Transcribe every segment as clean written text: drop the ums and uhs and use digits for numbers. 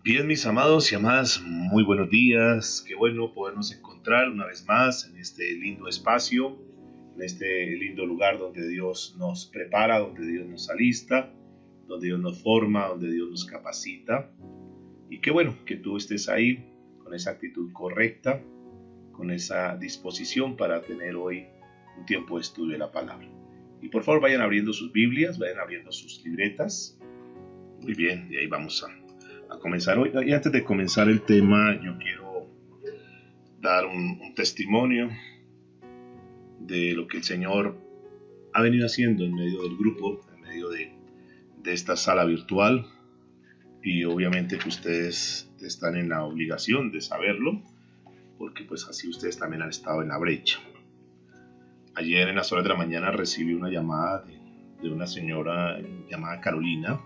Bien, mis amados y amadas, muy buenos días. Qué bueno podernos encontrar una vez más en este lindo espacio, en este lindo lugar donde Dios nos prepara, donde Dios nos alista, donde Dios nos forma, donde Dios nos capacita. Y qué bueno que tú estés ahí con esa actitud correcta, con esa disposición para tener hoy un tiempo de estudio de la palabra. Y por favor vayan abriendo sus Biblias, vayan abriendo sus libretas. Muy bien, y ahí vamos a comenzar hoy. Y antes de comenzar el tema, yo quiero dar un testimonio de lo que el Señor ha venido haciendo en medio del grupo, en medio de esta sala virtual. Y obviamente que ustedes están en la obligación de saberlo, porque pues así ustedes también han estado en la brecha. Ayer en las horas de la mañana recibí una llamada de una señora llamada Carolina,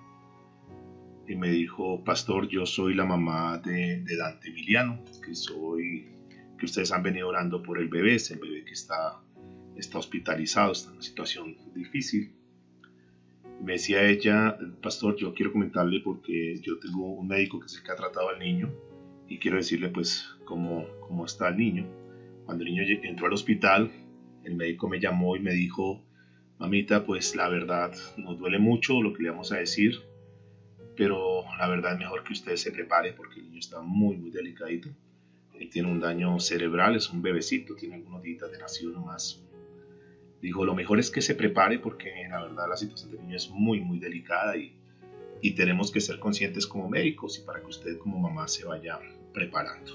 y me dijo: pastor, yo soy la mamá de Dante Emiliano, que ustedes han venido orando por el bebé, ese bebé que está hospitalizado, está en una situación difícil. Me decía ella: pastor, yo quiero comentarle porque yo tengo un médico que es el que ha tratado al niño y quiero decirle pues cómo está el niño. Cuando el niño entró al hospital, el médico me llamó y me dijo: mamita, pues la verdad nos duele mucho lo que le vamos a decir, pero la verdad es mejor que usted se prepare porque el niño está muy delicadito. Él tiene un daño cerebral, es un bebecito, tiene algunos días de nacido nomás. Dijo: lo mejor es que se prepare porque la verdad la situación del niño es muy delicada y tenemos que ser conscientes como médicos y para que usted como mamá se vaya preparando.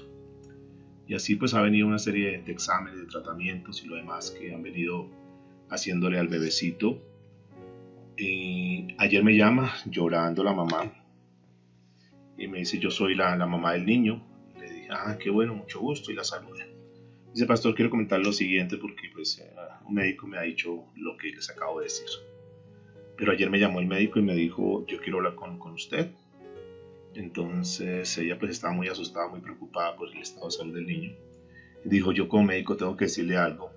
Y así pues ha venido una serie de exámenes, de tratamientos y lo demás que han venido haciéndole al bebecito. Ayer me llama llorando la mamá y me dice: yo soy la mamá del niño. Y le dije: qué bueno, mucho gusto, y la saludé. Dice: pastor, quiero comentar lo siguiente porque pues un médico me ha dicho lo que les acabo de decir. Pero ayer me llamó el médico y me dijo: yo quiero hablar con usted. Entonces ella pues estaba muy asustada, muy preocupada por el estado de salud del niño. Y dijo: yo como médico tengo que decirle algo,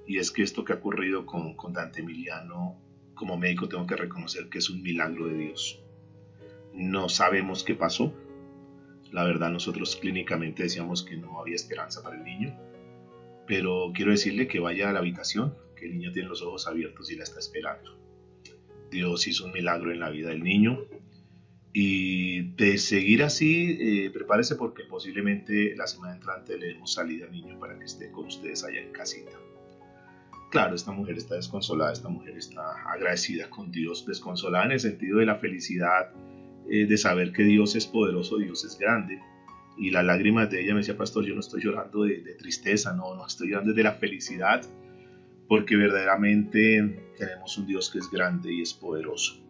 y es que esto que ha ocurrido con Dante Emiliano, como médico tengo que reconocer que es un milagro de Dios. No sabemos qué pasó. La verdad, nosotros clínicamente decíamos que no había esperanza para el niño, pero quiero decirle que vaya a la habitación, que el niño tiene los ojos abiertos y la está esperando. Dios hizo un milagro en la vida del niño, y de seguir así, prepárese porque posiblemente la semana entrante le demos salida al niño para que esté con ustedes allá en casita. Claro, esta mujer está desconsolada, esta mujer está agradecida con Dios, desconsolada en el sentido de la felicidad, de saber que Dios es poderoso, Dios es grande. Y las lágrimas de ella, me decía: pastor, yo no estoy llorando de tristeza, no estoy llorando de la felicidad, porque verdaderamente tenemos un Dios que es grande y es poderoso.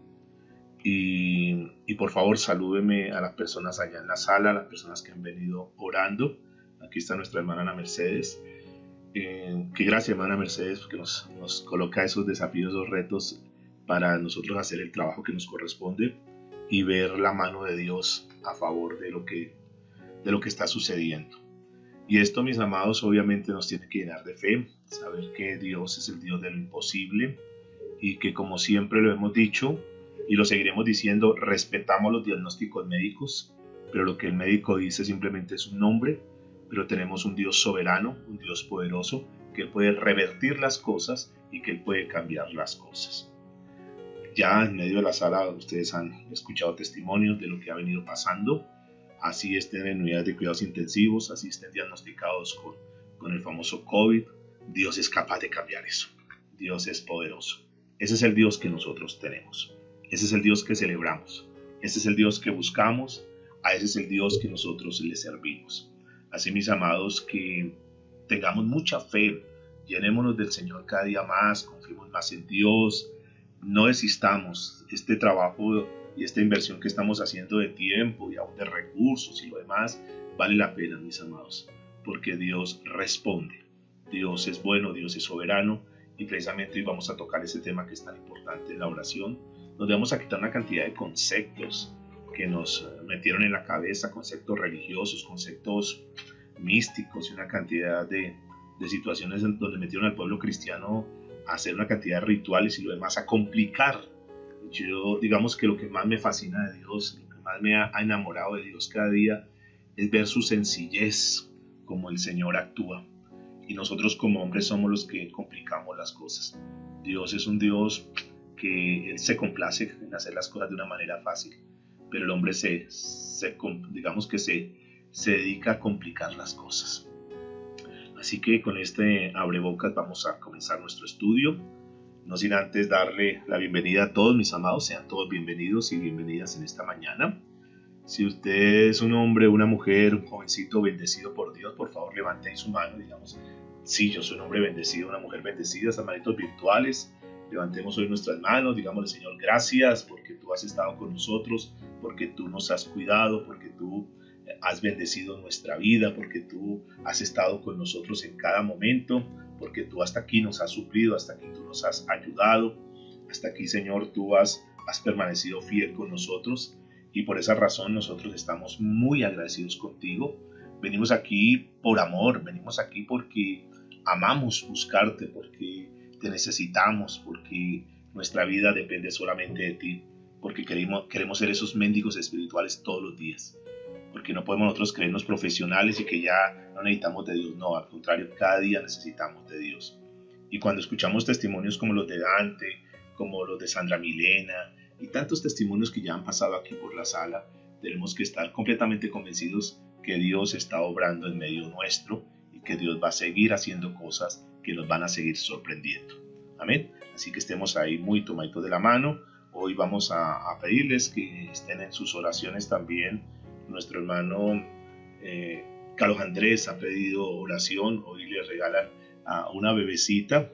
Y por favor salúdeme a las personas allá en la sala, a las personas que han venido orando. Aquí está nuestra hermana Ana Mercedes. Que gracias, hermana Mercedes, porque nos coloca esos desafíos, esos retos para nosotros hacer el trabajo que nos corresponde y ver la mano de Dios a favor de lo que está sucediendo. Y esto, mis amados, obviamente nos tiene que llenar de fe, saber que Dios es el Dios de lo imposible y que, como siempre lo hemos dicho y lo seguiremos diciendo, respetamos los diagnósticos médicos, pero lo que el médico dice simplemente es un nombre. Pero tenemos un Dios soberano, un Dios poderoso, que Él puede revertir las cosas y que Él puede cambiar las cosas. Ya en medio de la sala ustedes han escuchado testimonios de lo que ha venido pasando. Así estén en unidades de cuidados intensivos, así estén diagnosticados con el famoso COVID. Dios es capaz de cambiar eso. Dios es poderoso. Ese es el Dios que nosotros tenemos. Ese es el Dios que celebramos. Ese es el Dios que buscamos. A ese es el Dios que nosotros le servimos. Así, mis amados, que tengamos mucha fe, llenémonos del Señor cada día más, confiemos más en Dios, no desistamos. Este trabajo y esta inversión que estamos haciendo de tiempo y aún de recursos y lo demás, vale la pena, mis amados, porque Dios responde. Dios es bueno, Dios es soberano, y precisamente hoy vamos a tocar ese tema que es tan importante en la oración, donde vamos a quitar una cantidad de conceptos que nos metieron en la cabeza, conceptos religiosos, conceptos místicos y una cantidad de situaciones en donde metieron al pueblo cristiano a hacer una cantidad de rituales y lo demás, a complicar. Yo digamos que lo que más me fascina de Dios, lo que más más me ha enamorado de Dios cada día es ver su sencillez, como el Señor actúa. Y nosotros como hombres somos los que complicamos las cosas. Dios es un Dios que Él se complace en hacer las cosas de una manera fácil, pero el hombre digamos que se dedica a complicar las cosas. Así que con este abrebocas vamos a comenzar nuestro estudio. No sin antes darle la bienvenida a todos mis amados, sean todos bienvenidos y bienvenidas en esta mañana. Si usted es un hombre, una mujer, un jovencito bendecido por Dios, por favor levante ahí su mano, digamos, sí, yo soy un hombre bendecido, una mujer bendecida, estas manitos virtuales. Levantemos hoy nuestras manos, digámosle, Señor, gracias porque tú has estado con nosotros, porque tú nos has cuidado, porque tú has bendecido nuestra vida, porque tú has estado con nosotros en cada momento, porque tú hasta aquí nos has suplido, hasta aquí tú nos has ayudado, hasta aquí, Señor, tú has permanecido fiel con nosotros, y por esa razón nosotros estamos muy agradecidos contigo. Venimos aquí por amor, venimos aquí porque amamos buscarte, porque te necesitamos, porque nuestra vida depende solamente de ti, porque queremos ser esos mendigos espirituales todos los días, porque no podemos nosotros creernos profesionales y que ya no necesitamos de Dios. No, al contrario, cada día necesitamos de Dios. Y cuando escuchamos testimonios como los de Dante, como los de Sandra Milena y tantos testimonios que ya han pasado aquí por la sala, tenemos que estar completamente convencidos que Dios está obrando en medio nuestro y que Dios va a seguir haciendo cosas que nos van a seguir sorprendiendo. Amén. Así que estemos ahí muy tomaditos de la mano. Hoy vamos a pedirles que estén en sus oraciones también. Nuestro hermano Carlos Andrés ha pedido oración. Hoy le regalan a una bebecita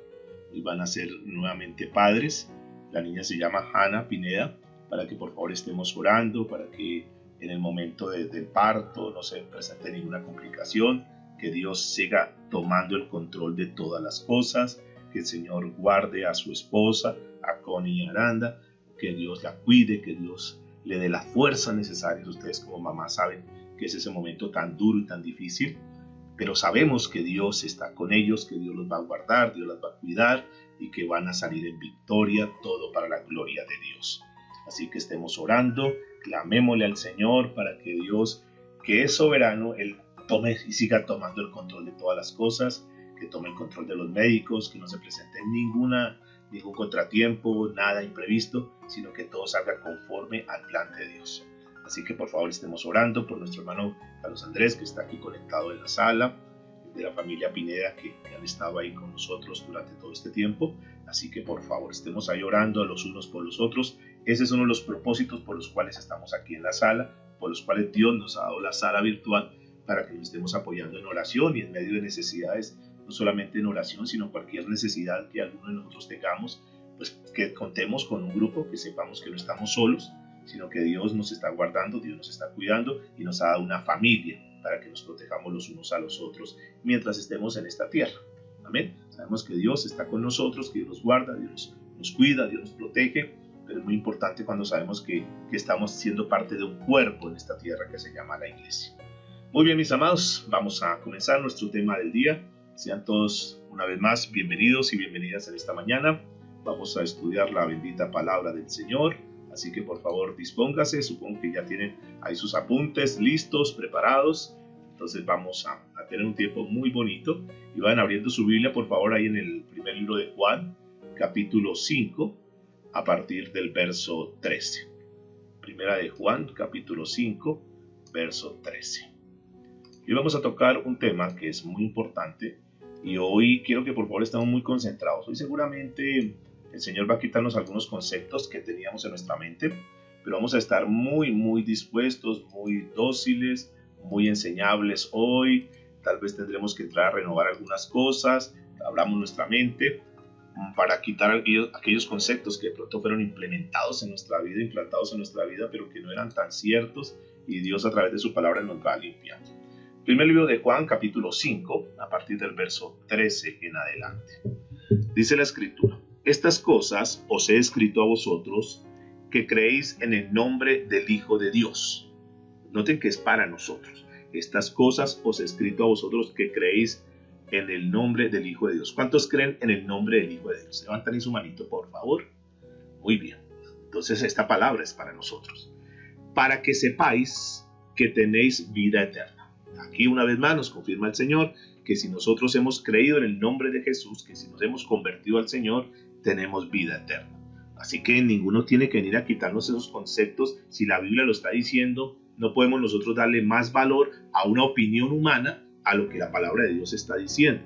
y van a ser nuevamente padres. La niña se llama Hanna Pineda, para que por favor estemos orando, para que en el momento del parto no se presente ninguna complicación, que Dios siga tomando el control de todas las cosas, que el Señor guarde a su esposa, a Connie y Aranda, que Dios la cuide, que Dios le dé la fuerza necesaria. Ustedes como mamá saben que es ese momento tan duro y tan difícil, pero sabemos que Dios está con ellos, que Dios los va a guardar, Dios los va a cuidar y que van a salir en victoria, todo para la gloria de Dios. Así que estemos orando, clamémosle al Señor para que Dios, que es soberano, Él tome y siga tomando el control de todas las cosas, que tome el control de los médicos, que no se presente ningún contratiempo, nada imprevisto, sino que todo salga conforme al plan de Dios. Así que por favor estemos orando por nuestro hermano Carlos Andrés, que está aquí conectado en la sala, de la familia Pineda que han estado ahí con nosotros durante todo este tiempo. Así que por favor estemos ahí orando los unos por los otros. Ese es uno de los propósitos por los cuales estamos aquí en la sala, por los cuales Dios nos ha dado la sala virtual, para que nos estemos apoyando en oración y en medio de necesidades, no solamente en oración, sino cualquier necesidad que alguno de nosotros tengamos, pues que contemos con un grupo, que sepamos que no estamos solos, sino que Dios nos está guardando, Dios nos está cuidando y nos ha dado una familia para que nos protejamos los unos a los otros mientras estemos en esta tierra. Amén. Sabemos que Dios está con nosotros, que Dios nos guarda, Dios nos cuida, Dios nos protege, pero es muy importante cuando sabemos que estamos siendo parte de un cuerpo en esta tierra que se llama la iglesia. Muy bien, mis amados, vamos a comenzar nuestro tema del día. Sean todos una vez más bienvenidos y bienvenidas en esta mañana. Vamos a estudiar la bendita palabra del Señor. Así que por favor dispóngase, supongo que ya tienen ahí sus apuntes listos, preparados. Entonces vamos a tener un tiempo muy bonito. Y van abriendo su Biblia por favor ahí en el primer libro de Juan, capítulo 5, a partir del verso 13. Primera de Juan, capítulo 5, verso 13. Y vamos a tocar un tema que es muy importante. Y hoy quiero que por favor estemos muy concentrados. Hoy seguramente el Señor va a quitarnos algunos conceptos que teníamos en nuestra mente, pero vamos a estar muy dispuestos, muy dóciles, muy enseñables hoy. Tal vez tendremos que entrar a renovar algunas cosas, abramos nuestra mente para quitar aquellos conceptos que de pronto fueron implementados en nuestra vida, implantados en nuestra vida, pero que no eran tan ciertos, y Dios a través de su palabra nos va limpiando. Primer libro de Juan, capítulo 5, a partir del verso 13 en adelante. Dice la Escritura: estas cosas os he escrito a vosotros que creéis en el nombre del Hijo de Dios. Noten que es para nosotros. Estas cosas os he escrito a vosotros que creéis en el nombre del Hijo de Dios. ¿Cuántos creen en el nombre del Hijo de Dios? Levanten ahí su manito, por favor. Muy bien. Entonces esta palabra es para nosotros. para que sepáis que tenéis vida eterna. Aquí una vez más nos confirma el Señor que si nosotros hemos creído en el nombre de Jesús, que si nos hemos convertido al Señor, tenemos vida eterna. Así que ninguno tiene que venir a quitarnos esos conceptos. Si la Biblia lo está diciendo, no podemos nosotros darle más valor a una opinión humana a lo que la palabra de Dios está diciendo.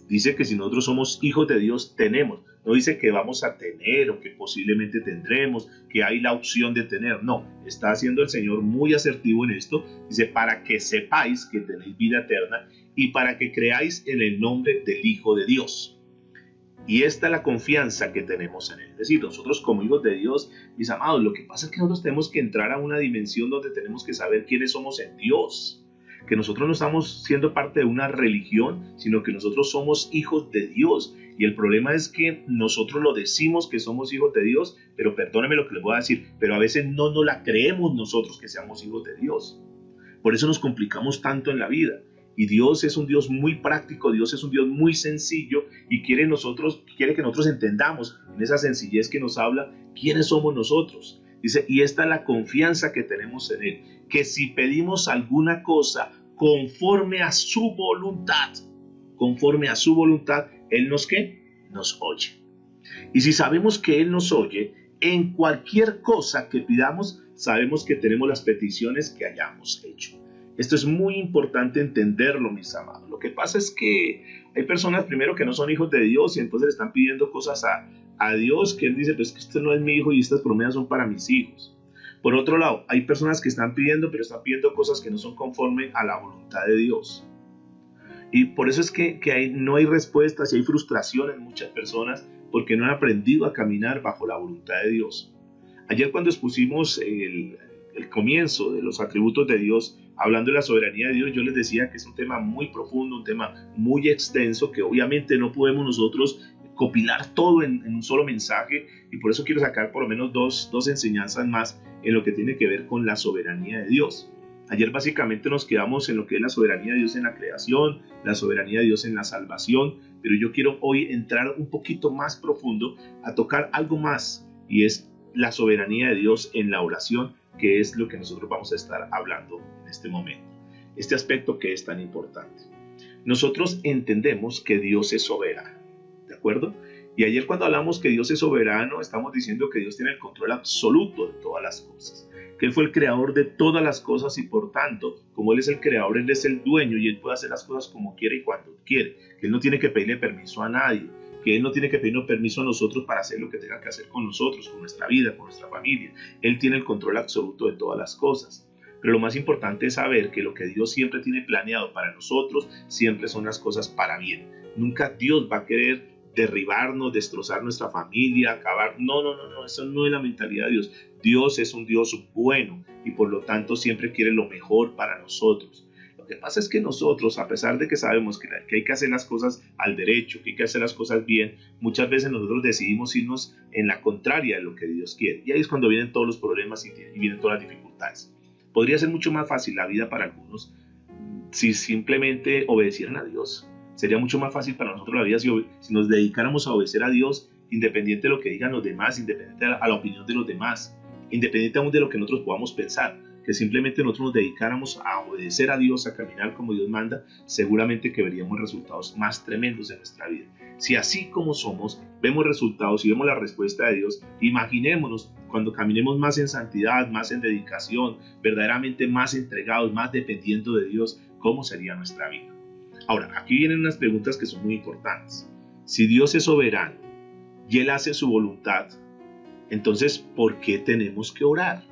Dice que si nosotros somos hijos de Dios, tenemos. No dice que vamos a tener o que posiblemente tendremos, que hay la opción de tener. No, está haciendo el Señor muy asertivo en esto. Dice, para que sepáis que tenéis vida eterna y para que creáis en el nombre del Hijo de Dios. Y esta es la confianza que tenemos en Él. Es decir, nosotros como hijos de Dios, mis amados, lo que pasa es que nosotros tenemos que entrar a una dimensión donde tenemos que saber quiénes somos en Dios. Que nosotros no estamos siendo parte de una religión, sino que nosotros somos hijos de Dios. Y el problema es que nosotros lo decimos que somos hijos de Dios, pero perdónenme lo que les voy a decir, pero a veces no nos la creemos nosotros que seamos hijos de Dios. Por eso nos complicamos tanto en la vida. Y Dios es un Dios muy práctico, Dios es un Dios muy sencillo y quiere que nosotros entendamos en esa sencillez que nos habla quiénes somos nosotros. Dice, y esta es la confianza que tenemos en Él, que si pedimos alguna cosa conforme a su voluntad, Él nos oye. Y si sabemos que Él nos oye, en cualquier cosa que pidamos, sabemos que tenemos las peticiones que hayamos hecho. Esto es muy importante entenderlo, mis amados. Lo que pasa es que hay personas primero que no son hijos de Dios y entonces le están pidiendo cosas a Dios que Él dice, pues que este no es mi hijo y estas promesas son para mis hijos. Por otro lado, hay personas que están pidiendo, pero están pidiendo cosas que no son conforme a la voluntad de Dios. Y por eso es que no hay respuestas y hay frustración en muchas personas porque no han aprendido a caminar bajo la voluntad de Dios. Ayer cuando expusimos el comienzo de los atributos de Dios, hablando de la soberanía de Dios, yo les decía que es un tema muy profundo, un tema muy extenso, que obviamente no podemos nosotros copilar todo en un solo mensaje, y por eso quiero sacar por lo menos dos enseñanzas más en lo que tiene que ver con la soberanía de Dios. Ayer básicamente nos quedamos en lo que es la soberanía de Dios en la creación, la soberanía de Dios en la salvación, pero yo quiero hoy entrar un poquito más profundo a tocar algo más, y es la soberanía de Dios en la oración, que es lo que nosotros vamos a estar hablando en este momento. Este aspecto que es tan importante. Nosotros entendemos que Dios es soberano, ¿de acuerdo? Y ayer cuando hablamos que Dios es soberano, estamos diciendo que Dios tiene el control absoluto de todas las cosas, que Él fue el creador de todas las cosas y por tanto, como Él es el creador, Él es el dueño y Él puede hacer las cosas como quiere y cuando quiere, que Él no tiene que pedirle permiso a nadie, que Él no tiene que pedirnos permiso a nosotros para hacer lo que tenga que hacer con nosotros, con nuestra vida, con nuestra familia. Él tiene el control absoluto de todas las cosas. Pero lo más importante es saber que lo que Dios siempre tiene planeado para nosotros, siempre son las cosas para bien. Nunca Dios va a querer derribarnos, destrozar nuestra familia, acabar. No, eso no es la mentalidad de Dios. Dios es un Dios bueno y por lo tanto siempre quiere lo mejor para nosotros. Lo que pasa es que nosotros, a pesar de que sabemos que hay que hacer las cosas al derecho, que hay que hacer las cosas bien, muchas veces nosotros decidimos irnos en la contraria de lo que Dios quiere. Y ahí es cuando vienen todos los problemas y vienen todas las dificultades. Podría ser mucho más fácil la vida para algunos si simplemente obedecieran a Dios. Sería mucho más fácil para nosotros la vida si nos dedicáramos a obedecer a Dios, independiente de lo que digan los demás, independiente a la opinión de los demás, independiente aún de lo que nosotros podamos pensar. Que simplemente nosotros nos dedicáramos a obedecer a Dios, a caminar como Dios manda, seguramente que veríamos resultados más tremendos en nuestra vida. Si así como somos, vemos resultados y vemos la respuesta de Dios, imaginémonos cuando caminemos más en santidad, más en dedicación, verdaderamente más entregados, más dependiendo de Dios, ¿cómo sería nuestra vida? Ahora, aquí vienen unas preguntas que son muy importantes. Si Dios es soberano y Él hace su voluntad, entonces, ¿por qué tenemos que orar?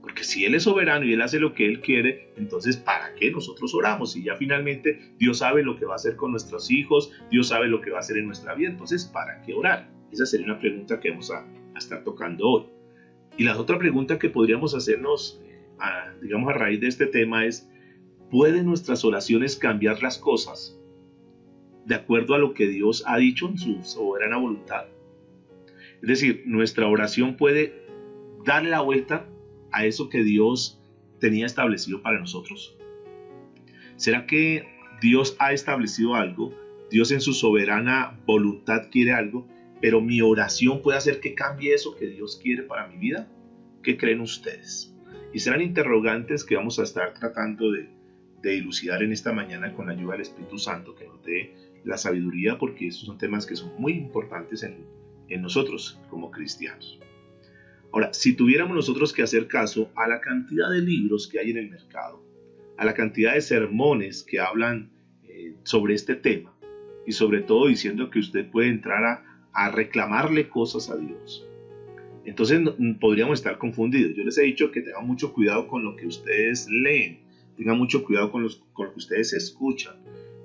Porque si Él es soberano y Él hace lo que Él quiere, entonces ¿para qué nosotros oramos? Y ya finalmente Dios sabe lo que va a hacer con nuestros hijos, Dios sabe lo que va a hacer en nuestra vida, entonces ¿para qué orar? Esa sería una pregunta que vamos a estar tocando hoy. Y la otra pregunta que podríamos hacernos, digamos a raíz de este tema es, ¿pueden nuestras oraciones cambiar las cosas de acuerdo a lo que Dios ha dicho en su soberana voluntad? Es decir, nuestra oración puede darle la vuelta a eso que Dios tenía establecido para nosotros. ¿Será que Dios ha establecido algo? Dios en su soberana voluntad quiere algo, pero mi oración puede hacer que cambie eso que Dios quiere para mi vida. ¿Qué creen ustedes? Y serán interrogantes que vamos a estar tratando de dilucidar en esta mañana con la ayuda del Espíritu Santo, que nos dé la sabiduría, porque estos son temas que son muy importantes en nosotros como cristianos. Ahora, si tuviéramos nosotros que hacer caso a la cantidad de libros que hay en el mercado, a la cantidad de sermones que hablan sobre este tema, y sobre todo diciendo que usted puede entrar a reclamarle cosas a Dios, entonces podríamos estar confundidos. Yo les he dicho que tengan mucho cuidado con lo que ustedes leen, tengan mucho cuidado con lo que ustedes escuchan,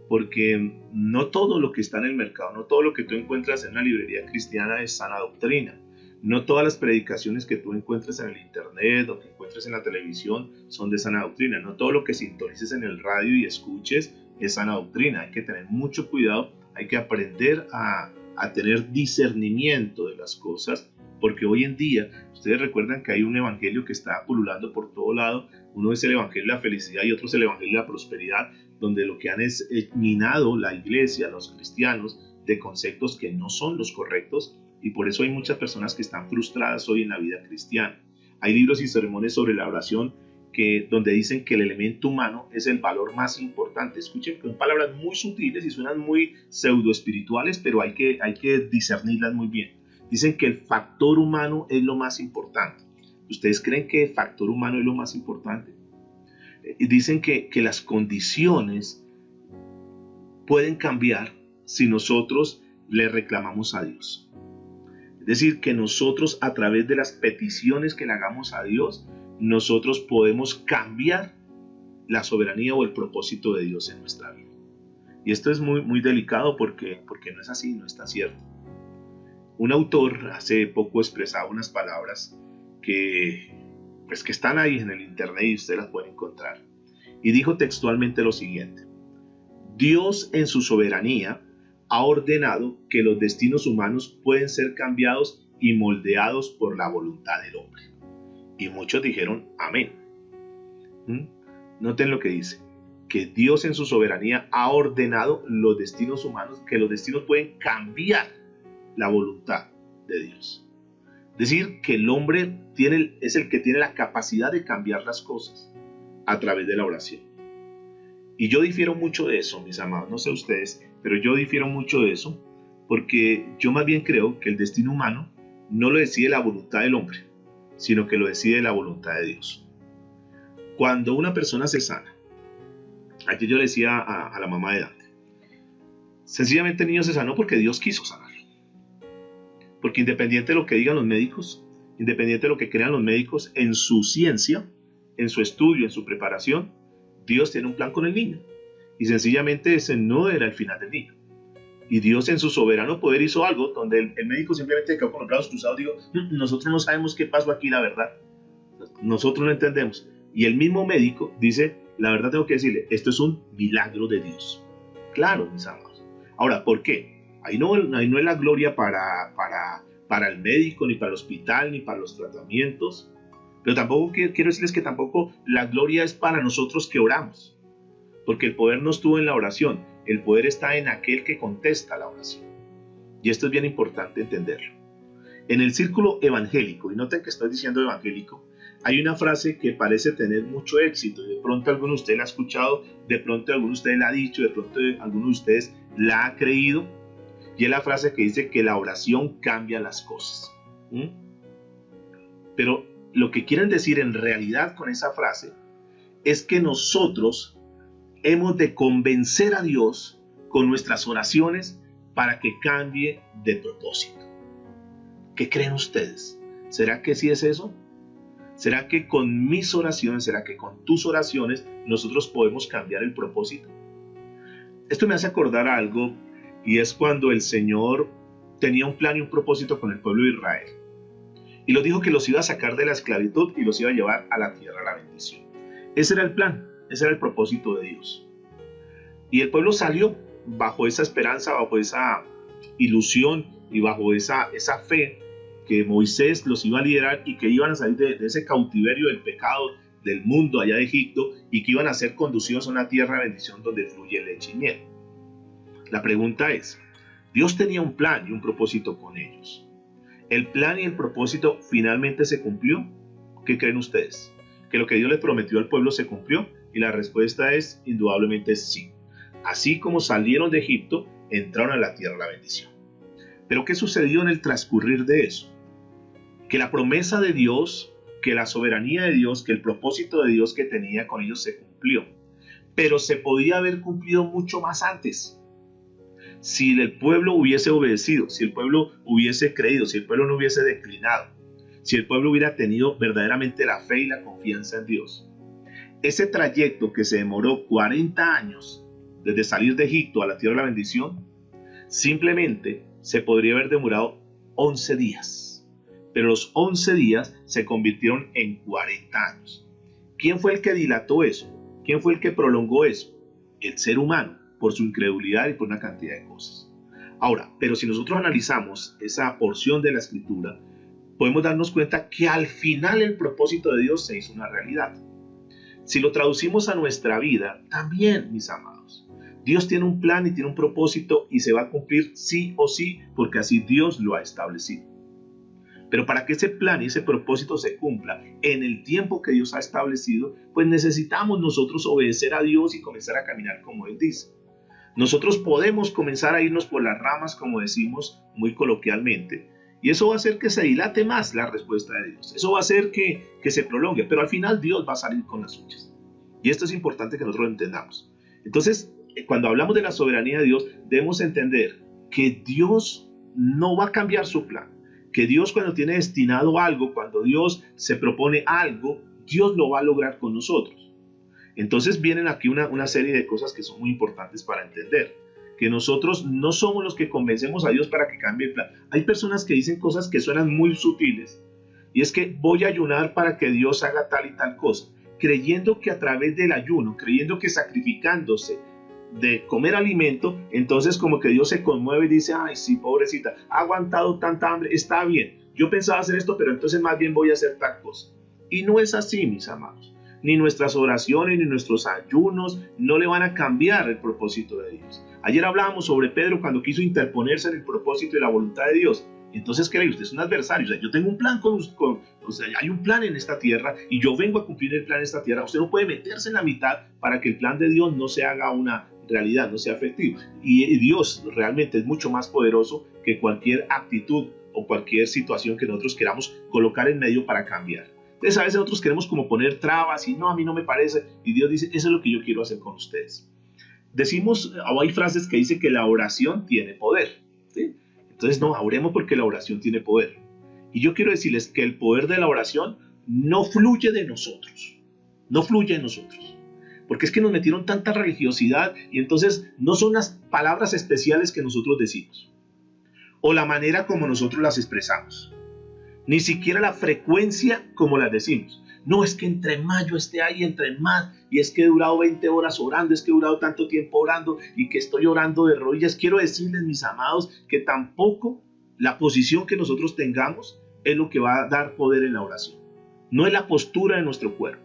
porque no todo lo que está en el mercado, no todo lo que tú encuentras en una librería cristiana es sana doctrina. No todas las predicaciones que tú encuentres en el internet o que encuentres en la televisión son de sana doctrina. No todo lo que sintonices en el radio y escuches es sana doctrina. Hay que tener mucho cuidado, hay que aprender a tener discernimiento de las cosas, porque hoy en día, ustedes recuerdan que hay un evangelio que está pululando por todo lado. Uno es el evangelio de la felicidad y otro es el evangelio de la prosperidad, donde lo que han es minado la iglesia, los cristianos, de conceptos que no son los correctos, y por eso hay muchas personas que están frustradas hoy en la vida cristiana. Hay libros y sermones sobre la oración donde dicen que el elemento humano es el valor más importante. Escuchen, con palabras muy sutiles y suenan muy pseudo espirituales, pero hay que discernirlas muy bien. Dicen que el factor humano es lo más importante. ¿Ustedes creen que el factor humano es lo más importante? Dicen que las condiciones pueden cambiar si nosotros le reclamamos a Dios. Es decir, que nosotros, a través de las peticiones que le hagamos a Dios, nosotros podemos cambiar la soberanía o el propósito de Dios en nuestra vida. Y esto es muy, muy delicado porque no es así, no está cierto. Un autor hace poco expresaba unas palabras que están ahí en el internet y ustedes las pueden encontrar. Y dijo textualmente lo siguiente: Dios en su soberanía ha ordenado que los destinos humanos pueden ser cambiados y moldeados por la voluntad del hombre. Y muchos dijeron amén. Noten lo que dice, que Dios en su soberanía ha ordenado los destinos humanos, que los destinos pueden cambiar la voluntad de Dios. Es decir, que el hombre es el que tiene la capacidad de cambiar las cosas a través de la oración. Y yo difiero mucho de eso, mis amados, no sé ustedes, pero yo difiero mucho de eso, porque yo más bien creo que el destino humano no lo decide la voluntad del hombre, sino que lo decide la voluntad de Dios. Cuando una persona se sana, aquí yo le decía a la mamá de Dante, sencillamente el niño se sanó porque Dios quiso sanarlo. Porque independiente de lo que digan los médicos, independiente de lo que crean los médicos en su ciencia, en su estudio, en su preparación, Dios tiene un plan con el niño. Y sencillamente ese no era el final del niño. Y Dios en su soberano poder hizo algo donde el médico simplemente quedó con los brazos cruzados y dijo, nosotros no sabemos qué pasó aquí, la verdad. Nosotros no entendemos. Y el mismo médico dice, la verdad tengo que decirle, esto es un milagro de Dios. Claro, mis amados. Ahora, ¿por qué? Ahí no es la gloria para el médico, ni para el hospital, ni para los tratamientos. Pero tampoco quiero decirles que tampoco la gloria es para nosotros que oramos. Porque el poder no estuvo en la oración, el poder está en aquel que contesta la oración. Y esto es bien importante entenderlo. En el círculo evangélico, y noten que estoy diciendo evangélico, hay una frase que parece tener mucho éxito, y de pronto alguno de ustedes la ha escuchado, de pronto alguno de ustedes la ha dicho, de pronto alguno de ustedes la ha creído, y es la frase que dice que la oración cambia las cosas. Pero lo que quieren decir en realidad con esa frase es que nosotros hemos de convencer a Dios con nuestras oraciones para que cambie de propósito. ¿Qué creen ustedes? ¿Será que sí es eso? ¿Será que con mis oraciones, será que con tus oraciones nosotros podemos cambiar el propósito? Esto me hace acordar algo, y es cuando el Señor tenía un plan y un propósito con el pueblo de Israel. Y lo dijo que los iba a sacar de la esclavitud y los iba a llevar a la tierra, a la bendición. Ese era el plan, ese era el propósito de Dios. Y el pueblo salió bajo esa esperanza, bajo esa ilusión y bajo esa fe que Moisés los iba a liderar y que iban a salir de ese cautiverio del pecado del mundo allá de Egipto y que iban a ser conducidos a una tierra de bendición donde fluye leche y miel. La pregunta es, Dios tenía un plan y un propósito con ellos. ¿El plan y el propósito finalmente se cumplió? ¿Qué creen ustedes? que lo que Dios le prometió al pueblo se cumplió? Y la respuesta es indudablemente sí. Así como salieron de Egipto, entraron a la tierra de la bendición. Pero ¿qué sucedió en el transcurrir de eso? Que la promesa de Dios, que la soberanía de Dios, que el propósito de Dios que tenía con ellos se cumplió. Pero se podía haber cumplido mucho más antes. Si el pueblo hubiese obedecido, si el pueblo hubiese creído, si el pueblo no hubiese declinado, si el pueblo hubiera tenido verdaderamente la fe y la confianza en Dios. Ese trayecto que se demoró 40 años desde salir de Egipto a la tierra de la bendición, simplemente se podría haber demorado 11 días. Pero los 11 días se convirtieron en 40 años. ¿Quién fue el que dilató eso? ¿Quién fue el que prolongó eso? El ser humano, por su incredulidad y por una cantidad de cosas. Ahora, pero si nosotros analizamos esa porción de la Escritura, podemos darnos cuenta que al final el propósito de Dios se hizo una realidad. Si lo traducimos a nuestra vida, también, mis amados, Dios tiene un plan y tiene un propósito y se va a cumplir sí o sí, porque así Dios lo ha establecido. Pero para que ese plan y ese propósito se cumpla en el tiempo que Dios ha establecido, pues necesitamos nosotros obedecer a Dios y comenzar a caminar como Él dice. Nosotros podemos comenzar a irnos por las ramas, como decimos muy coloquialmente, y eso va a hacer que se dilate más la respuesta de Dios. Eso va a hacer que se prolongue, pero al final Dios va a salir con las suyas. Y esto es importante que nosotros lo entendamos. Entonces, cuando hablamos de la soberanía de Dios, debemos entender que Dios no va a cambiar su plan. Que Dios, cuando tiene destinado algo, cuando Dios se propone algo, Dios lo va a lograr con nosotros. Entonces vienen aquí una serie de cosas que son muy importantes para entender. Que nosotros no somos los que convencemos a Dios para que cambie el plan. Hay personas que dicen cosas que suenan muy sutiles. Y es que voy a ayunar para que Dios haga tal y tal cosa. Creyendo que a través del ayuno, creyendo que sacrificándose de comer alimento, entonces como que Dios se conmueve y dice, ay sí, pobrecita, ha aguantado tanta hambre, está bien. Yo pensaba hacer esto, pero entonces más bien voy a hacer tal cosa. Y no es así, mis amados. Ni nuestras oraciones, ni nuestros ayunos no le van a cambiar el propósito de Dios. Ayer hablábamos sobre Pedro cuando quiso interponerse en el propósito y la voluntad de Dios. Entonces, ¿qué? Usted es un adversario. O sea, yo tengo un plan o sea, hay un plan en esta tierra y yo vengo a cumplir el plan en esta tierra. Usted no puede meterse en la mitad para que el plan de Dios no se haga una realidad, no sea efectivo. Y Dios realmente es mucho más poderoso que cualquier actitud o cualquier situación que nosotros queramos colocar en medio para cambiar. Entonces, a veces nosotros queremos como poner trabas y no, a mí no me parece. Y Dios dice, eso es lo que yo quiero hacer con ustedes. Decimos, o hay frases que dicen que la oración tiene poder, ¿sí? Entonces, no, oremos porque la oración tiene poder. Y yo quiero decirles que el poder de la oración no fluye de nosotros. No fluye de nosotros. Porque es que nos metieron tanta religiosidad y entonces no son las palabras especiales que nosotros decimos. O la manera como nosotros las expresamos. Ni siquiera la frecuencia como las decimos. No, es que entre más yo esté ahí, entre más, y es que he durado 20 horas orando, es que he durado tanto tiempo orando y que estoy orando de rodillas. Quiero decirles, mis amados, que tampoco la posición que nosotros tengamos es lo que va a dar poder en la oración. No es la postura de nuestro cuerpo.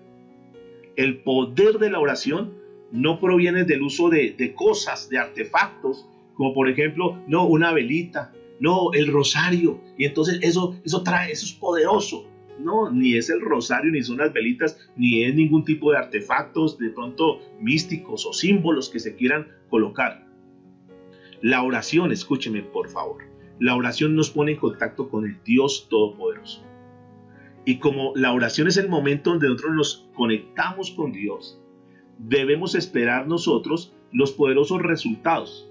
El poder de la oración no proviene del uso de cosas, de artefactos, como por ejemplo, no, una velita, no, el rosario, y entonces eso es poderoso. No, ni es el rosario, ni son las velitas, ni es ningún tipo de artefactos de pronto místicos o símbolos que se quieran colocar. La oración, escúcheme por favor, la oración nos pone en contacto con el Dios Todopoderoso. Y como la oración es el momento donde nosotros nos conectamos con Dios, debemos esperar nosotros los poderosos resultados,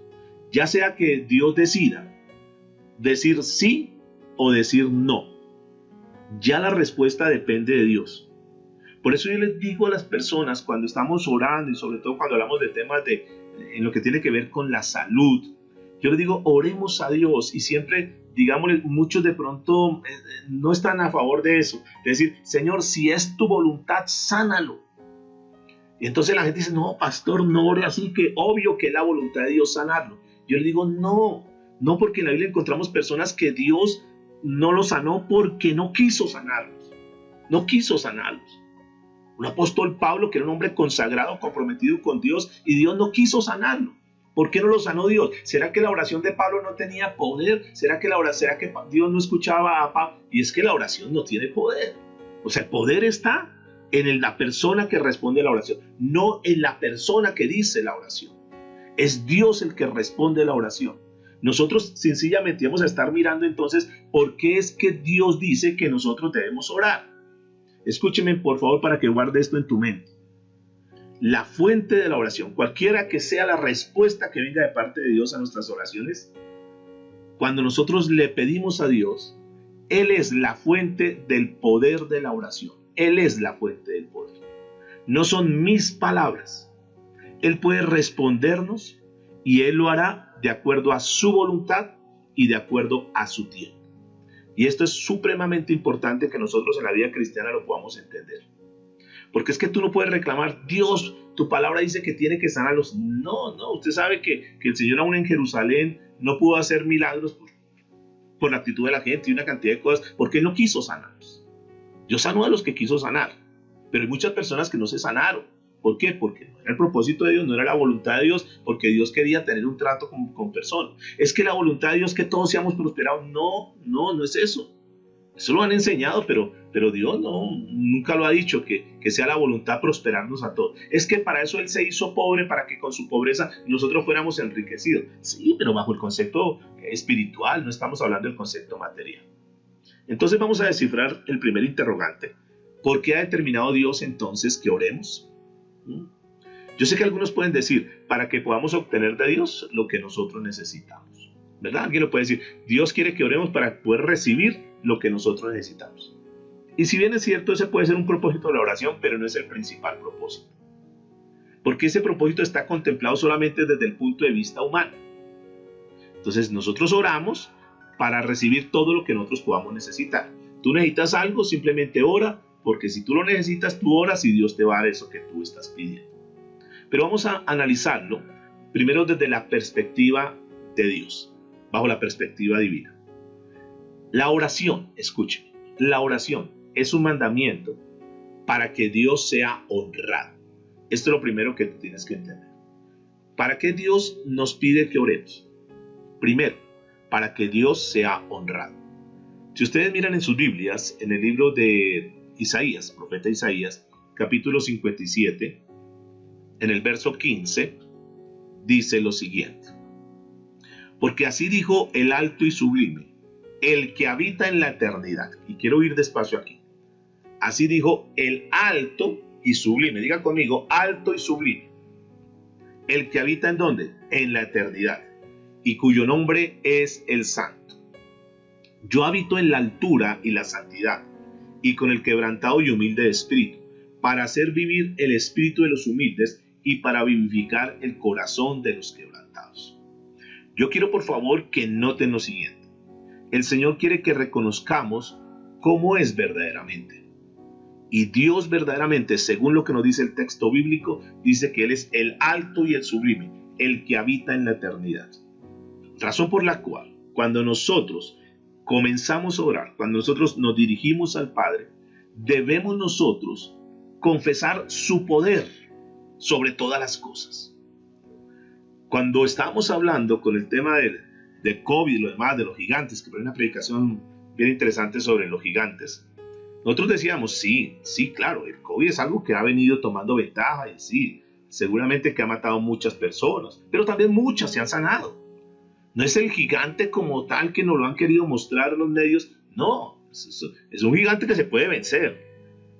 ya sea que Dios decida decir sí o decir no. Ya la respuesta depende de Dios. Por eso yo les digo a las personas cuando estamos orando y sobre todo cuando hablamos de temas en lo que tiene que ver con la salud, yo les digo, oremos a Dios y siempre, digámosle, muchos de pronto no están a favor de eso. Es decir, Señor, si es tu voluntad, sánalo. Y entonces la gente dice, no, pastor, no ore así, que obvio que es la voluntad de Dios sanarlo. Yo les digo, no, porque en la Biblia encontramos personas que Dios no los sanó porque no quiso sanarlos. No quiso sanarlos. Un apóstol Pablo, que era un hombre consagrado, comprometido con Dios, y Dios no quiso sanarlo. ¿Por qué no lo sanó Dios? ¿Será que la oración de Pablo no tenía poder? ¿Será que Dios no escuchaba a Pablo? Y es que la oración no tiene poder. O sea, el poder está en la persona que responde a la oración, no en la persona que dice la oración. Es Dios el que responde a la oración. Nosotros sencillamente vamos a estar mirando entonces por qué es que Dios dice que nosotros debemos orar. Escúcheme por favor para que guarde esto en tu mente. La fuente de la oración, cualquiera que sea la respuesta que venga de parte de Dios a nuestras oraciones, cuando nosotros le pedimos a Dios, Él es la fuente del poder de la oración. Él es la fuente del poder. No son mis palabras. Él puede respondernos y Él lo hará de acuerdo a su voluntad y de acuerdo a su tiempo. Y esto es supremamente importante que nosotros en la vida cristiana lo podamos entender. Porque es que tú no puedes reclamar, Dios, tu palabra dice que tiene que sanarlos. No, usted sabe que el Señor aún en Jerusalén no pudo hacer milagros por la actitud de la gente y una cantidad de cosas, porque no quiso sanarlos. Dios sanó a los que quiso sanar, pero hay muchas personas que no se sanaron. ¿Por qué? Porque no era el propósito de Dios, no era la voluntad de Dios, porque Dios quería tener un trato con personas. Es que la voluntad de Dios es que todos seamos prosperados. No es eso. Eso lo han enseñado, pero Dios nunca lo ha dicho, que sea la voluntad prosperarnos a todos. Es que para eso Él se hizo pobre, para que con su pobreza nosotros fuéramos enriquecidos. Sí, pero bajo el concepto espiritual, no estamos hablando del concepto material. Entonces vamos a descifrar el primer interrogante. ¿Por qué ha determinado Dios entonces que oremos? Yo sé que algunos pueden decir, para que podamos obtener de Dios lo que nosotros necesitamos, ¿verdad? Alguien lo puede decir, Dios quiere que oremos para poder recibir lo que nosotros necesitamos. Y si bien es cierto, ese puede ser un propósito de la oración, pero no es el principal propósito. Porque ese propósito está contemplado solamente desde el punto de vista humano. Entonces nosotros oramos para recibir todo lo que nosotros podamos necesitar. Tú necesitas algo, simplemente ora, porque si tú lo necesitas, tú oras y Dios te va a dar eso que tú estás pidiendo. Pero vamos a analizarlo primero desde la perspectiva de Dios, bajo la perspectiva divina. La oración, escúcheme, la oración es un mandamiento para que Dios sea honrado. Esto es lo primero que tú tienes que entender. ¿Para qué Dios nos pide que oremos? Primero, para que Dios sea honrado. Si ustedes miran en sus Biblias, en el libro de Isaías, profeta Isaías, capítulo 57, en el verso 15, dice lo siguiente. Porque así dijo el alto y sublime, el que habita en la eternidad. Y quiero ir despacio aquí. Así dijo el alto y sublime. Diga conmigo, alto y sublime. El que habita ¿en dónde? En la eternidad. Y cuyo nombre es el Santo. Yo habito en la altura y la santidad, y con el quebrantado y humilde de espíritu, para hacer vivir el espíritu de los humildes y para vivificar el corazón de los quebrantados. Yo quiero por favor que noten lo siguiente. El Señor quiere que reconozcamos cómo es verdaderamente. Y Dios verdaderamente, según lo que nos dice el texto bíblico, dice que Él es el alto y el sublime, el que habita en la eternidad. Razón por la cual, cuando nosotros comenzamos a orar, cuando nosotros nos dirigimos al Padre, debemos nosotros confesar su poder sobre todas las cosas. Cuando estábamos hablando con el tema del COVID y lo demás, de los gigantes, que fue una predicación bien interesante sobre los gigantes, nosotros decíamos, sí, claro, el COVID es algo que ha venido tomando ventaja y sí, seguramente que ha matado muchas personas, pero también muchas se han sanado. No es el gigante como tal que nos lo han querido mostrar los medios, no, es un gigante que se puede vencer.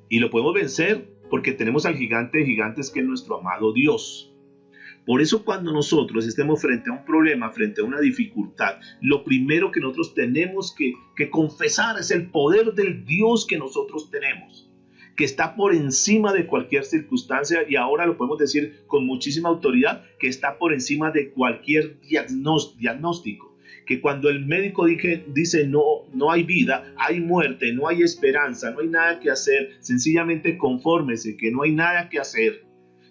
Y lo podemos vencer porque tenemos al gigante de gigantes que es nuestro amado Dios. Por eso cuando nosotros estemos frente a un problema, frente a una dificultad, lo primero que nosotros tenemos que confesar es el poder del Dios que nosotros tenemos, que está por encima de cualquier circunstancia, y ahora lo podemos decir con muchísima autoridad, que está por encima de cualquier diagnóstico, que cuando el médico dice no hay vida, hay muerte, no hay esperanza, no hay nada que hacer, sencillamente confórmese que no hay nada que hacer,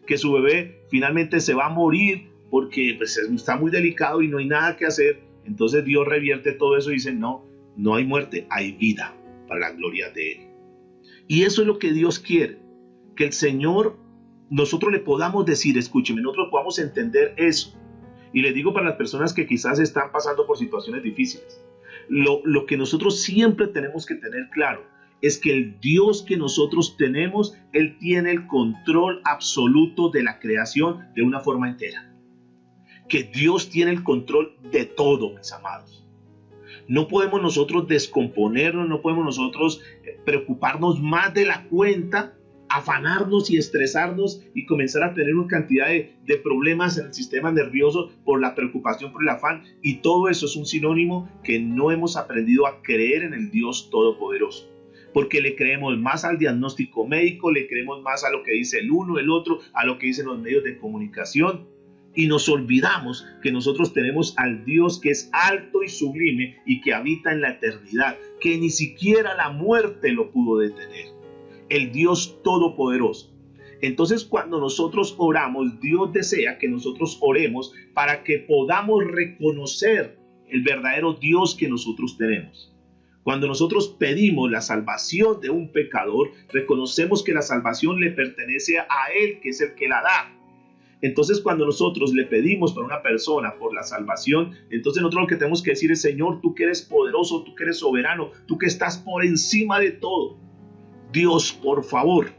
que su bebé finalmente se va a morir porque pues, está muy delicado y no hay nada que hacer, entonces Dios revierte todo eso y dice no hay muerte, hay vida para la gloria de Él. Y eso es lo que Dios quiere, que el Señor, nosotros le podamos decir, escúcheme, nosotros podamos entender eso. Y le digo para las personas que quizás están pasando por situaciones difíciles, lo que nosotros siempre tenemos que tener claro es que el Dios que nosotros tenemos, Él tiene el control absoluto de la creación de una forma entera. Que Dios tiene el control de todo, mis amados. No podemos nosotros descomponernos, no podemos nosotros preocuparnos más de la cuenta, afanarnos y estresarnos y comenzar a tener una cantidad de problemas en el sistema nervioso por la preocupación, por el afán. Y todo eso es un sinónimo que no hemos aprendido a creer en el Dios Todopoderoso. Porque le creemos más al diagnóstico médico, le creemos más a lo que dice el uno, el otro, a lo que dicen los medios de comunicación. Y nos olvidamos que nosotros tenemos al Dios que es alto y sublime y que habita en la eternidad, que ni siquiera la muerte lo pudo detener. El Dios Todopoderoso. Entonces, cuando nosotros oramos, Dios desea que nosotros oremos para que podamos reconocer el verdadero Dios que nosotros tenemos. Cuando nosotros pedimos la salvación de un pecador, reconocemos que la salvación le pertenece a Él, que es el que la da. Entonces, cuando nosotros le pedimos para una persona por la salvación, entonces nosotros lo que tenemos que decir es: Señor, tú que eres poderoso, tú que eres soberano, tú que estás por encima de todo, Dios, por favor,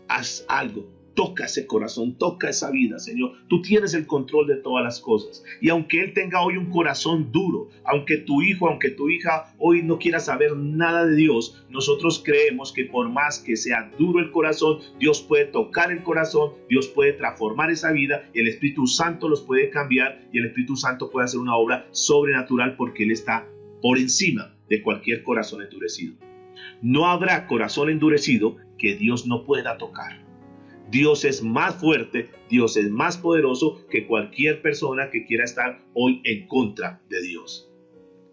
haz algo. Toca ese corazón, toca esa vida, Señor. Tú tienes el control de todas las cosas. Y aunque él tenga hoy un corazón duro, aunque tu hijo, aunque tu hija hoy no quiera saber nada de Dios, nosotros creemos que por más que sea duro el corazón, Dios puede tocar el corazón, Dios puede transformar esa vida, y el Espíritu Santo los puede cambiar, y el Espíritu Santo puede hacer una obra sobrenatural porque Él está por encima de cualquier corazón endurecido. No habrá corazón endurecido que Dios no pueda tocar. Dios es más fuerte, Dios es más poderoso que cualquier persona que quiera estar hoy en contra de Dios.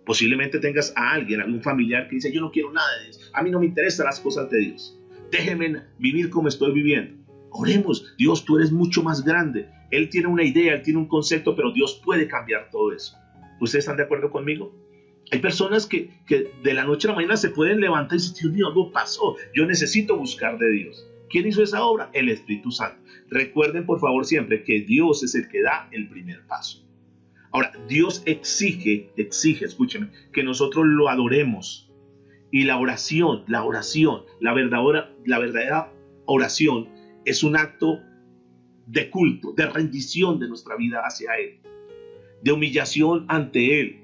Posiblemente tengas a alguien, algún familiar que dice: yo no quiero nada de Dios, a mí no me interesan las cosas de Dios, déjenme vivir como estoy viviendo. Oremos: Dios, tú eres mucho más grande. Él tiene una idea, Él tiene un concepto, pero Dios puede cambiar todo eso. ¿Ustedes están de acuerdo conmigo? Hay personas que de la noche a la mañana se pueden levantar y decir: Dios mío, algo pasó, yo necesito buscar de Dios. ¿Quién hizo esa obra? El Espíritu Santo. Recuerden, por favor, siempre que Dios es el que da el primer paso. Ahora, Dios exige, escúchenme, que nosotros lo adoremos. Y la verdadera oración es un acto de culto, de rendición de nuestra vida hacia Él, de humillación ante Él.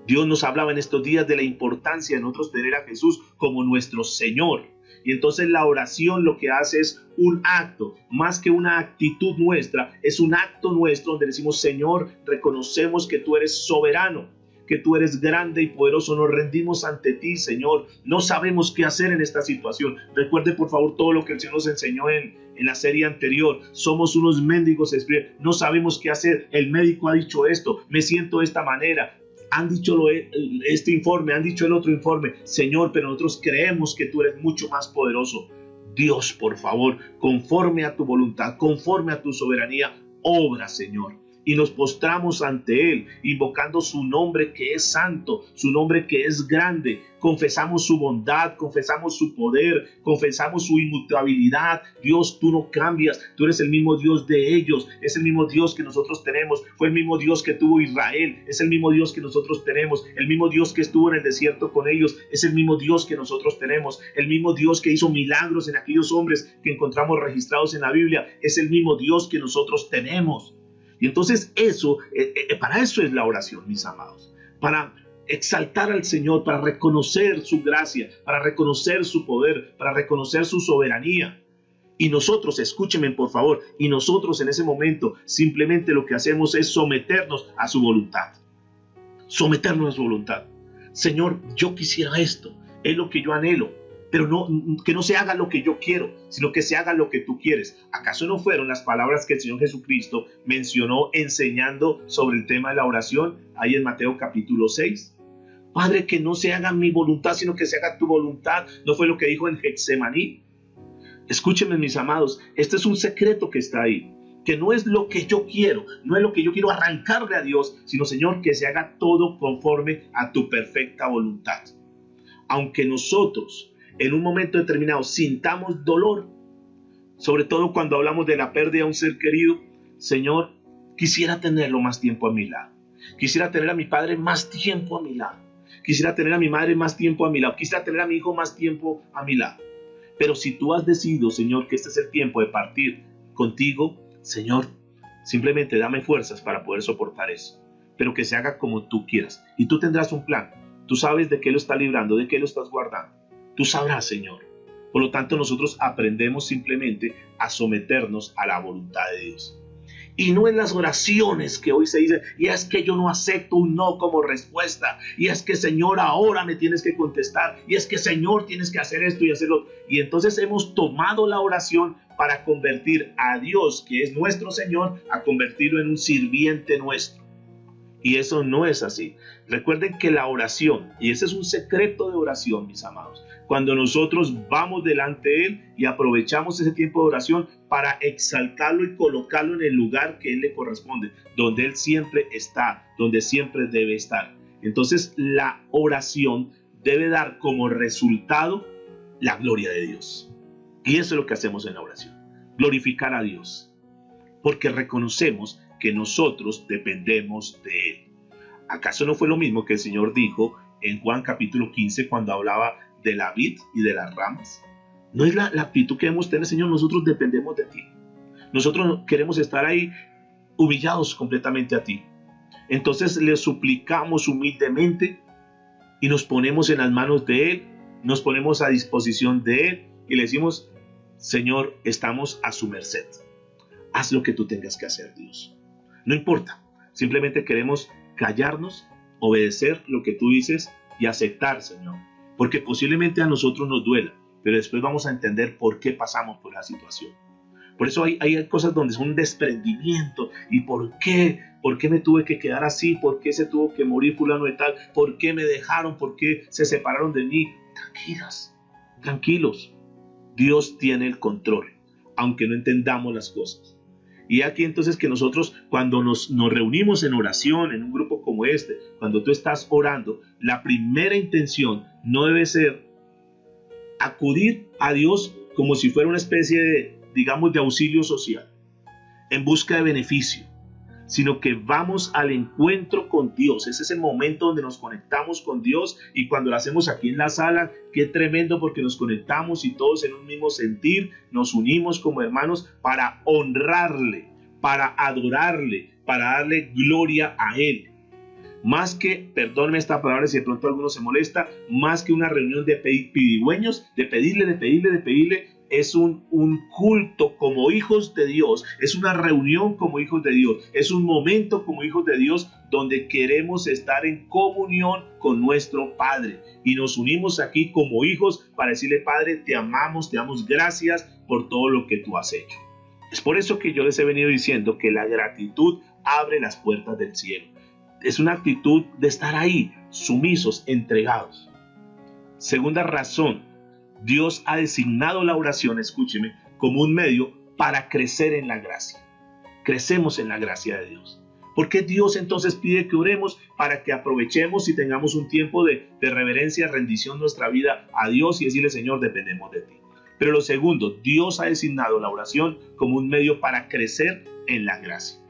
Dios nos hablaba en estos días de la importancia de nosotros tener a Jesús como nuestro Señor. Y entonces la oración lo que hace es un acto, más que una actitud nuestra, es un acto nuestro donde decimos: Señor, reconocemos que tú eres soberano, que tú eres grande y poderoso, nos rendimos ante ti, Señor, no sabemos qué hacer en esta situación. Recuerde, por favor, todo lo que el Señor nos enseñó en la serie anterior. Somos unos mendigos espirituales, no sabemos qué hacer, el médico ha dicho esto, me siento de esta manera, han dicho este informe, han dicho el otro informe. Señor, pero nosotros creemos que tú eres mucho más poderoso. Dios, por favor, conforme a tu voluntad, conforme a tu soberanía, obra, Señor. Y nos postramos ante Él, invocando su nombre que es santo, su nombre que es grande. Confesamos su bondad, confesamos su poder, confesamos su inmutabilidad. Dios, tú no cambias, tú eres el mismo Dios de ellos, es el mismo Dios que nosotros tenemos, fue el mismo Dios que tuvo Israel, es el mismo Dios que nosotros tenemos, el mismo Dios que estuvo en el desierto con ellos, es el mismo Dios que nosotros tenemos, el mismo Dios que hizo milagros en aquellos hombres que encontramos registrados en la Biblia, es el mismo Dios que nosotros tenemos. Y entonces para eso es la oración, mis amados, para exaltar al Señor, para reconocer su gracia, para reconocer su poder, para reconocer su soberanía. Y nosotros, escúchenme por favor, y nosotros en ese momento simplemente lo que hacemos es someternos a su voluntad. Someternos a su voluntad. Señor, yo quisiera esto, es lo que yo anhelo. Pero que no se haga lo que yo quiero, sino que se haga lo que tú quieres. ¿Acaso no fueron las palabras que el Señor Jesucristo mencionó enseñando sobre el tema de la oración ahí en Mateo capítulo 6? Padre, que no se haga mi voluntad, sino que se haga tu voluntad. ¿No fue lo que dijo en Getsemaní? Escúchenme, mis amados, este es un secreto que está ahí. Que no es lo que yo quiero, no es lo que yo quiero arrancarle a Dios, sino, Señor, que se haga todo conforme a tu perfecta voluntad. Aunque nosotros en un momento determinado sintamos dolor, sobre todo cuando hablamos de la pérdida de un ser querido, Señor, quisiera tenerlo más tiempo a mi lado. Quisiera tener a mi padre más tiempo a mi lado. quisiera tener a mi madre más tiempo a mi lado, quisiera tener a mi hijo más tiempo a mi lado. Pero si tú has decidido, Señor, que este es el tiempo de partir contigo, Señor, simplemente dame fuerzas para poder soportar eso. Pero que se haga como tú quieras. Y tú tendrás un plan. Tú sabes de qué lo estás librando, de qué lo estás guardando. Tú sabrás, Señor. Por lo tanto, nosotros aprendemos simplemente a someternos a la voluntad de Dios. Y no en las oraciones que hoy se dicen, y es que yo no acepto un no como respuesta, y es que Señor ahora me tienes que contestar, y es que Señor tienes que hacer esto y hacerlo. Y entonces hemos tomado la oración para convertir a Dios, que es nuestro Señor, a convertirlo en un sirviente nuestro. Y eso no es así. Recuerden que la oración, y ese es un secreto de oración, mis amados, cuando nosotros vamos delante de Él y aprovechamos ese tiempo de oración para exaltarlo y colocarlo en el lugar que Él le corresponde, donde Él siempre está, donde siempre debe estar. Entonces la oración debe dar como resultado la gloria de Dios. Y eso es lo que hacemos en la oración, glorificar a Dios, porque reconocemos que nosotros dependemos de Él. ¿Acaso no fue lo mismo que el Señor dijo en Juan capítulo 15 cuando hablaba de la vid y de las ramas? No es la actitud que debemos tener, Señor, nosotros dependemos de ti. Nosotros queremos estar ahí humillados completamente a ti. Entonces le suplicamos humildemente y nos ponemos en las manos de Él, nos ponemos a disposición de Él y le decimos, Señor, estamos a su merced. Haz lo que tú tengas que hacer, Dios. No importa, simplemente queremos callarnos, obedecer lo que tú dices y aceptar, Señor. Porque posiblemente a nosotros nos duela, pero después vamos a entender por qué pasamos por la situación. Por eso hay cosas donde es un desprendimiento. ¿Y por qué? ¿Por qué me tuve que quedar así? ¿Por qué se tuvo que morir fulano de tal? ¿Por qué me dejaron? ¿Por qué se separaron de mí? Tranquilas, tranquilos. Dios tiene el control, aunque no entendamos las cosas. Y aquí entonces que nosotros cuando nos reunimos en oración, en un grupo como este, cuando tú estás orando, la primera intención no debe ser acudir a Dios como si fuera una especie de, digamos, de auxilio social, en busca de beneficio, sino que vamos al encuentro con Dios. Ese es el momento donde nos conectamos con Dios, y cuando lo hacemos aquí en la sala, qué tremendo, porque nos conectamos y todos en un mismo sentir, nos unimos como hermanos para honrarle, para adorarle, para darle gloria a Él. Más que, perdónenme esta palabra si de pronto alguno se molesta, más que una reunión de pedigüeños, de pedirle, es un culto como hijos de Dios, es una reunión como hijos de Dios, es un momento como hijos de Dios donde queremos estar en comunión con nuestro Padre y nos unimos aquí como hijos para decirle, Padre, te amamos, gracias por todo lo que tú has hecho. Es por eso que yo les he venido diciendo que la gratitud abre las puertas del cielo. Es una actitud de estar ahí, sumisos, entregados. Segunda razón, Dios ha designado la oración, escúcheme, como un medio para crecer en la gracia. Crecemos en la gracia de Dios. ¿Por qué Dios entonces pide que oremos? Para que aprovechemos y tengamos un tiempo de reverencia, rendición nuestra vida a Dios y decirle, Señor, dependemos de ti. Pero lo segundo, Dios ha designado la oración como un medio para crecer en la gracia.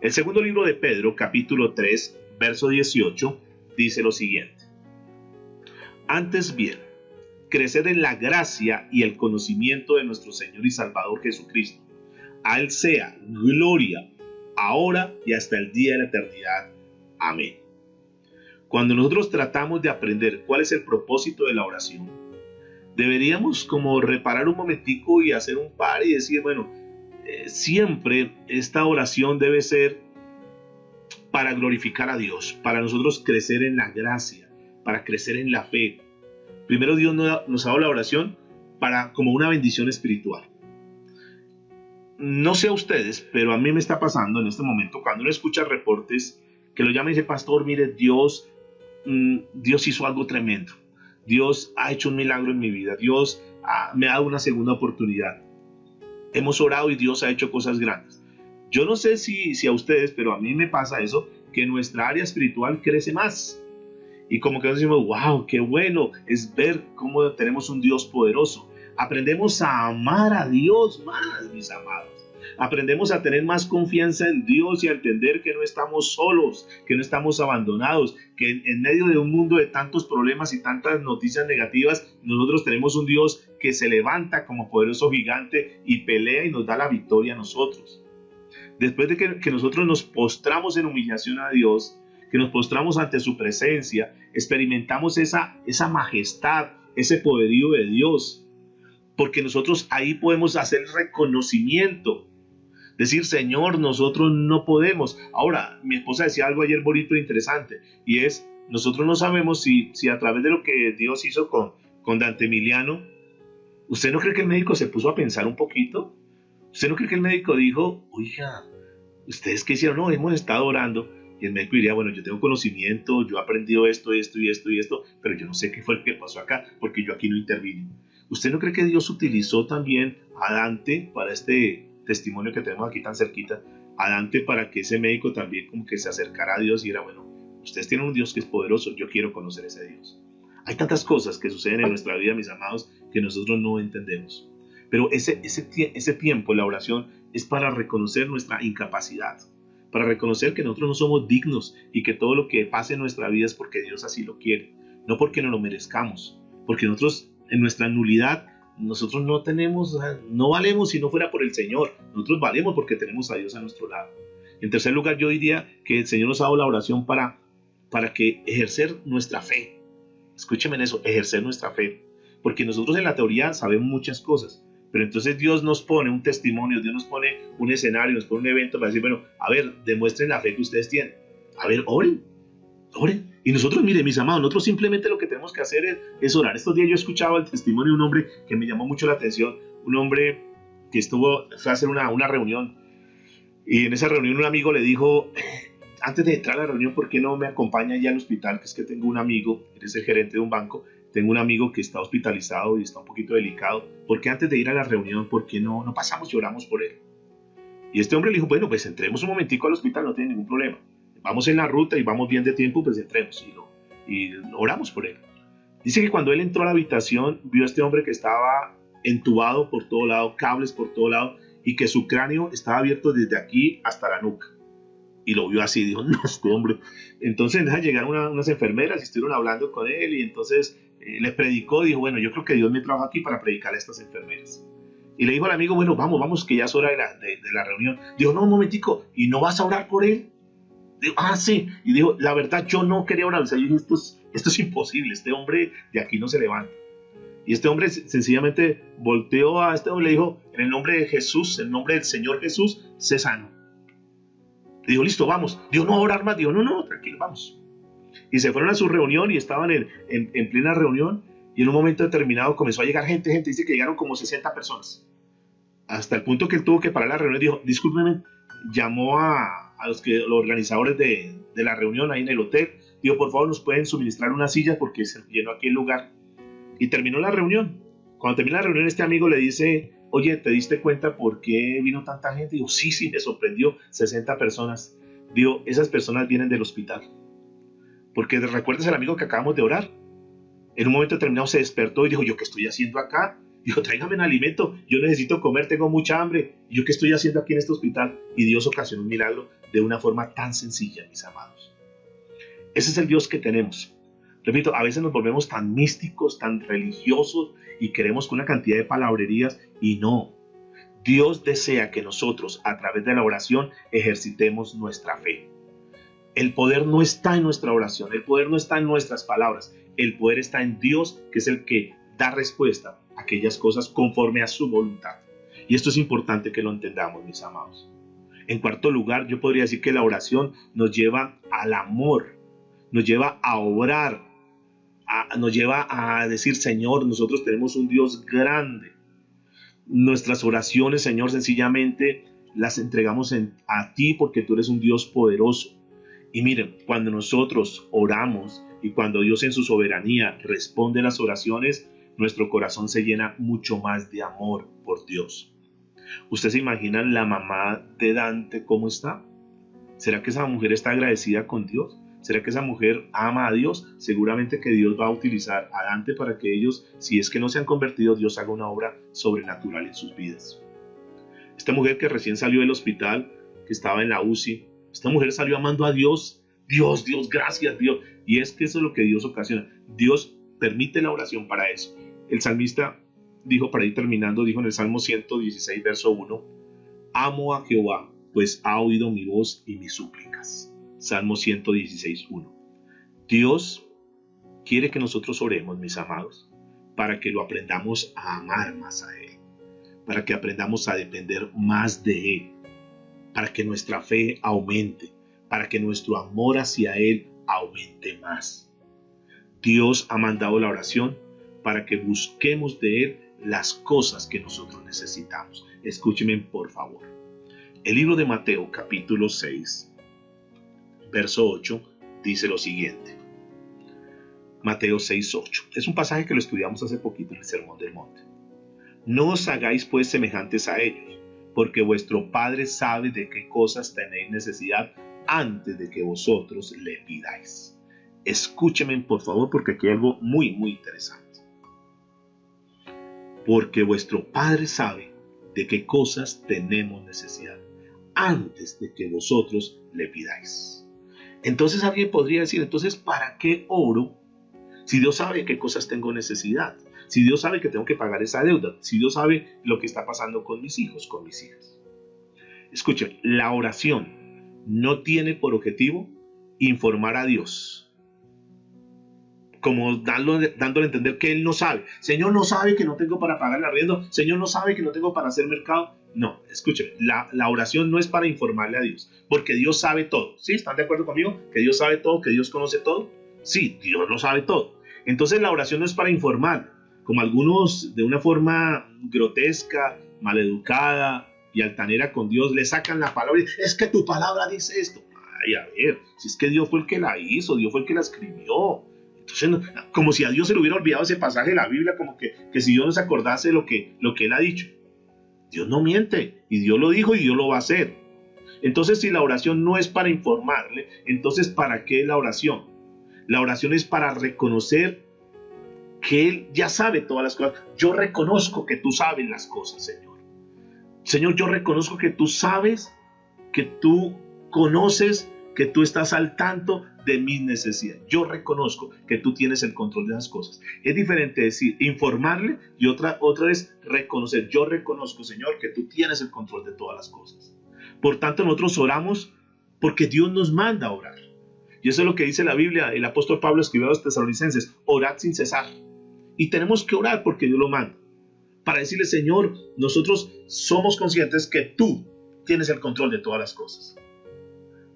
El segundo libro de Pedro, capítulo 3, verso 18, dice lo siguiente. Antes bien, creced en la gracia y el conocimiento de nuestro Señor y Salvador Jesucristo. A Él sea gloria, ahora y hasta el día de la eternidad. Amén. Cuando nosotros tratamos de aprender cuál es el propósito de la oración, deberíamos como reparar un momentico y hacer un par y decir, bueno, siempre esta oración debe ser para glorificar a Dios, para nosotros crecer en la gracia, para crecer en la fe. Primero Dios nos ha dado la oración como una bendición espiritual. No sé a ustedes, pero a mí me está pasando en este momento, cuando uno escucha reportes que lo llaman y dice, pastor, mire, Dios hizo algo tremendo. Dios ha hecho un milagro en mi vida. Dios me ha dado una segunda oportunidad. Hemos orado y Dios ha hecho cosas grandes. Yo no sé si a ustedes, pero a mí me pasa eso, que nuestra área espiritual crece más. Y como que nos decimos, wow, qué bueno es ver cómo tenemos un Dios poderoso. Aprendemos a amar a Dios más, mis amados. Aprendemos a tener más confianza en Dios y a entender que no estamos solos, que no estamos abandonados, que en medio de un mundo de tantos problemas y tantas noticias negativas, nosotros tenemos un Dios que se levanta como poderoso gigante y pelea y nos da la victoria a nosotros. Después de que nosotros nos postramos en humillación a Dios, que nos postramos ante su presencia, experimentamos esa majestad, ese poderío de Dios, porque nosotros ahí podemos hacer reconocimiento, decir, Señor, nosotros no podemos. Ahora, mi esposa decía algo ayer bonito e interesante, y es, nosotros no sabemos si a través de lo que Dios hizo con Dante Emiliano, ¿usted no cree que el médico se puso a pensar un poquito? ¿Usted no cree que el médico dijo, oiga, ¿ustedes qué hicieron? No, hemos estado orando. Y el médico diría, bueno, yo tengo conocimiento, yo he aprendido esto, esto y esto y esto, pero yo no sé qué fue lo que pasó acá, porque yo aquí no intervine. ¿Usted no cree que Dios utilizó también a Dante para este testimonio que tenemos aquí tan cerquita? A Dante para que ese médico también como que se acercara a Dios y era, bueno, ustedes tienen un Dios que es poderoso, yo quiero conocer ese Dios. Hay tantas cosas que suceden en nuestra vida, mis amados, que nosotros no entendemos. Pero ese tiempo, la oración, es para reconocer nuestra incapacidad, para reconocer que nosotros no somos dignos y que todo lo que pase en nuestra vida es porque Dios así lo quiere, no porque no lo merezcamos, porque nosotros en nuestra nulidad, nosotros no tenemos, no valemos si no fuera por el Señor, nosotros valemos porque tenemos a Dios a nuestro lado. En tercer lugar, yo diría que el Señor nos ha dado la oración para que ejercer nuestra fe. Escúcheme en eso, ejercer nuestra fe, porque nosotros en la teoría sabemos muchas cosas, pero entonces Dios nos pone un testimonio, Dios nos pone un escenario, nos pone un evento para decir, bueno, a ver, demuestren la fe que ustedes tienen. A ver, oren. Y nosotros, miren, mis amados, nosotros simplemente lo que tenemos que hacer es orar. Estos días yo escuchaba el testimonio de un hombre que me llamó mucho la atención, un hombre que fue a hacer una reunión, y en esa reunión un amigo le dijo, antes de entrar a la reunión, ¿por qué no me acompaña allá al hospital? Que es que tengo un amigo, eres el gerente de un banco, tengo un amigo que está hospitalizado y está un poquito delicado. ¿Por qué antes de ir a la reunión, por qué no pasamos y oramos por él? Y este hombre le dijo, bueno, pues entremos un momentico al hospital, no tiene ningún problema. Vamos en la ruta y vamos bien de tiempo, pues entremos y oramos por él. Dice que cuando él entró a la habitación, vio a este hombre que estaba entubado por todo lado, cables por todo lado, y que su cráneo estaba abierto desde aquí hasta la nuca. Y lo vio así, dijo, no, este hombre. Entonces llegaron unas enfermeras y estuvieron hablando con él y entonces le predicó, dijo, bueno, yo creo que Dios me trajo aquí para predicarle a estas enfermeras. Y le dijo al amigo, bueno, vamos, que ya es hora de la reunión. Dijo, no, un momentico, ¿y no vas a orar por él? Dijo, sí. Y dijo, la verdad, yo no quería orar. O sea, yo dije, esto es imposible, este hombre de aquí no se levanta. Y este hombre sencillamente volteó a este hombre y le dijo, en el nombre de Jesús, en el nombre del Señor Jesús, sé sano. Le dijo, listo, vamos. Dijo, no, orar más. Dijo, no, tranquilo, vamos. Y se fueron a su reunión y estaban en plena reunión y en un momento determinado comenzó a llegar gente, dice que llegaron como 60 personas. Hasta el punto que él tuvo que parar la reunión y dijo, discúlpenme, llamó a los organizadores de la reunión ahí en el hotel, dijo, por favor nos pueden suministrar una silla porque se llenó aquí el lugar. Y terminó la reunión. Cuando terminó la reunión, este amigo le dice, oye, ¿te diste cuenta por qué vino tanta gente? Digo, sí, me sorprendió, 60 personas. Digo, esas personas vienen del hospital. Porque recuerdas al amigo que acabamos de orar. En un momento determinado se despertó y dijo, ¿yo qué estoy haciendo acá? Dijo, tráigame el alimento, yo necesito comer, tengo mucha hambre. ¿Y yo qué estoy haciendo aquí en este hospital? Y Dios ocasionó un milagro de una forma tan sencilla, mis amados. Ese es el Dios que tenemos. Repito, a veces nos volvemos tan místicos, tan religiosos y queremos con una cantidad de palabrerías y no. Dios desea que nosotros, a través de la oración, ejercitemos nuestra fe. El poder no está en nuestra oración, el poder no está en nuestras palabras, el poder está en Dios, que es el que da respuesta a aquellas cosas conforme a su voluntad. Y esto es importante que lo entendamos, mis amados. En cuarto lugar, yo podría decir que la oración nos lleva al amor, nos lleva a orar, nos lleva a decir, Señor, nosotros tenemos un Dios grande. Nuestras oraciones, Señor, sencillamente las entregamos a ti porque tú eres un Dios poderoso. Y miren, cuando nosotros oramos y cuando Dios en su soberanía responde las oraciones, nuestro corazón se llena mucho más de amor por Dios. ¿Usted se imagina la mamá de Dante cómo está? ¿Será que esa mujer está agradecida con Dios? ¿Será que esa mujer ama a Dios? Seguramente que Dios va a utilizar a Dante para que ellos, si es que no se han convertido, Dios haga una obra sobrenatural en sus vidas. Esta mujer que recién salió del hospital, que estaba en la UCI, esta mujer salió amando a Dios. Dios, Dios, gracias Dios. Y es que eso es lo que Dios ocasiona. Dios permite la oración para eso. El salmista dijo, para ir terminando, dijo en el Salmo 116, verso 1, amo a Jehová, pues ha oído mi voz y mis súplicas. Salmo 116, 1. Dios quiere que nosotros oremos, mis amados, para que lo aprendamos a amar más a Él, para que aprendamos a depender más de Él, para que nuestra fe aumente, para que nuestro amor hacia Él aumente más. Dios ha mandado la oración para que busquemos de Él las cosas que nosotros necesitamos. Escúchenme por favor. El libro de Mateo capítulo 6, verso 8, dice lo siguiente. Mateo 6, 8. Es un pasaje que lo estudiamos hace poquito en el Sermón del Monte. No os hagáis pues semejantes a ellos, porque vuestro Padre sabe de qué cosas tenéis necesidad antes de que vosotros le pidáis. Escúchenme por favor, porque aquí hay algo muy, muy interesante. Porque vuestro Padre sabe de qué cosas tenemos necesidad antes de que vosotros le pidáis. Entonces alguien podría decir, entonces ¿para qué oro si Dios sabe de qué cosas tengo necesidad? Si Dios sabe que tengo que pagar esa deuda, si Dios sabe lo que está pasando con mis hijos, con mis hijas. Escuchen, la oración no tiene por objetivo informar a Dios, como dándole a entender que Él no sabe. Señor no sabe que no tengo para pagar el arriendo, Señor no sabe que no tengo para hacer mercado. No, escúcheme, la oración no es para informarle a Dios, porque Dios sabe todo. ¿Sí? ¿Están de acuerdo conmigo? Que Dios sabe todo, que Dios conoce todo. Sí, Dios lo sabe todo. Entonces la oración no es para informar, como algunos de una forma grotesca, maleducada y altanera con Dios le sacan la palabra y es que tu palabra dice esto. Ay, a ver, si es que Dios fue el que la hizo, Dios fue el que la escribió. Entonces, como si a Dios se le hubiera olvidado ese pasaje de la Biblia, como que si Dios no se acordase de lo que Él ha dicho. Dios no miente, y Dios lo dijo y Dios lo va a hacer. Entonces, si la oración no es para informarle, entonces ¿para qué la oración? La oración es para reconocer que Él ya sabe todas las cosas. Yo reconozco que tú sabes las cosas, Señor. Señor, yo reconozco que tú sabes, que tú conoces, que tú estás al tanto de mis necesidades. Yo reconozco que tú tienes el control de esas cosas. Es diferente decir informarle y otra es reconocer. Yo reconozco, Señor, que tú tienes el control de todas las cosas. Por tanto, nosotros oramos porque Dios nos manda a orar. Y eso es lo que dice la Biblia. El apóstol Pablo escribió a los tesalonicenses: orad sin cesar. Y tenemos que orar porque Dios lo manda. Para decirle, Señor, nosotros somos conscientes que tú tienes el control de todas las cosas.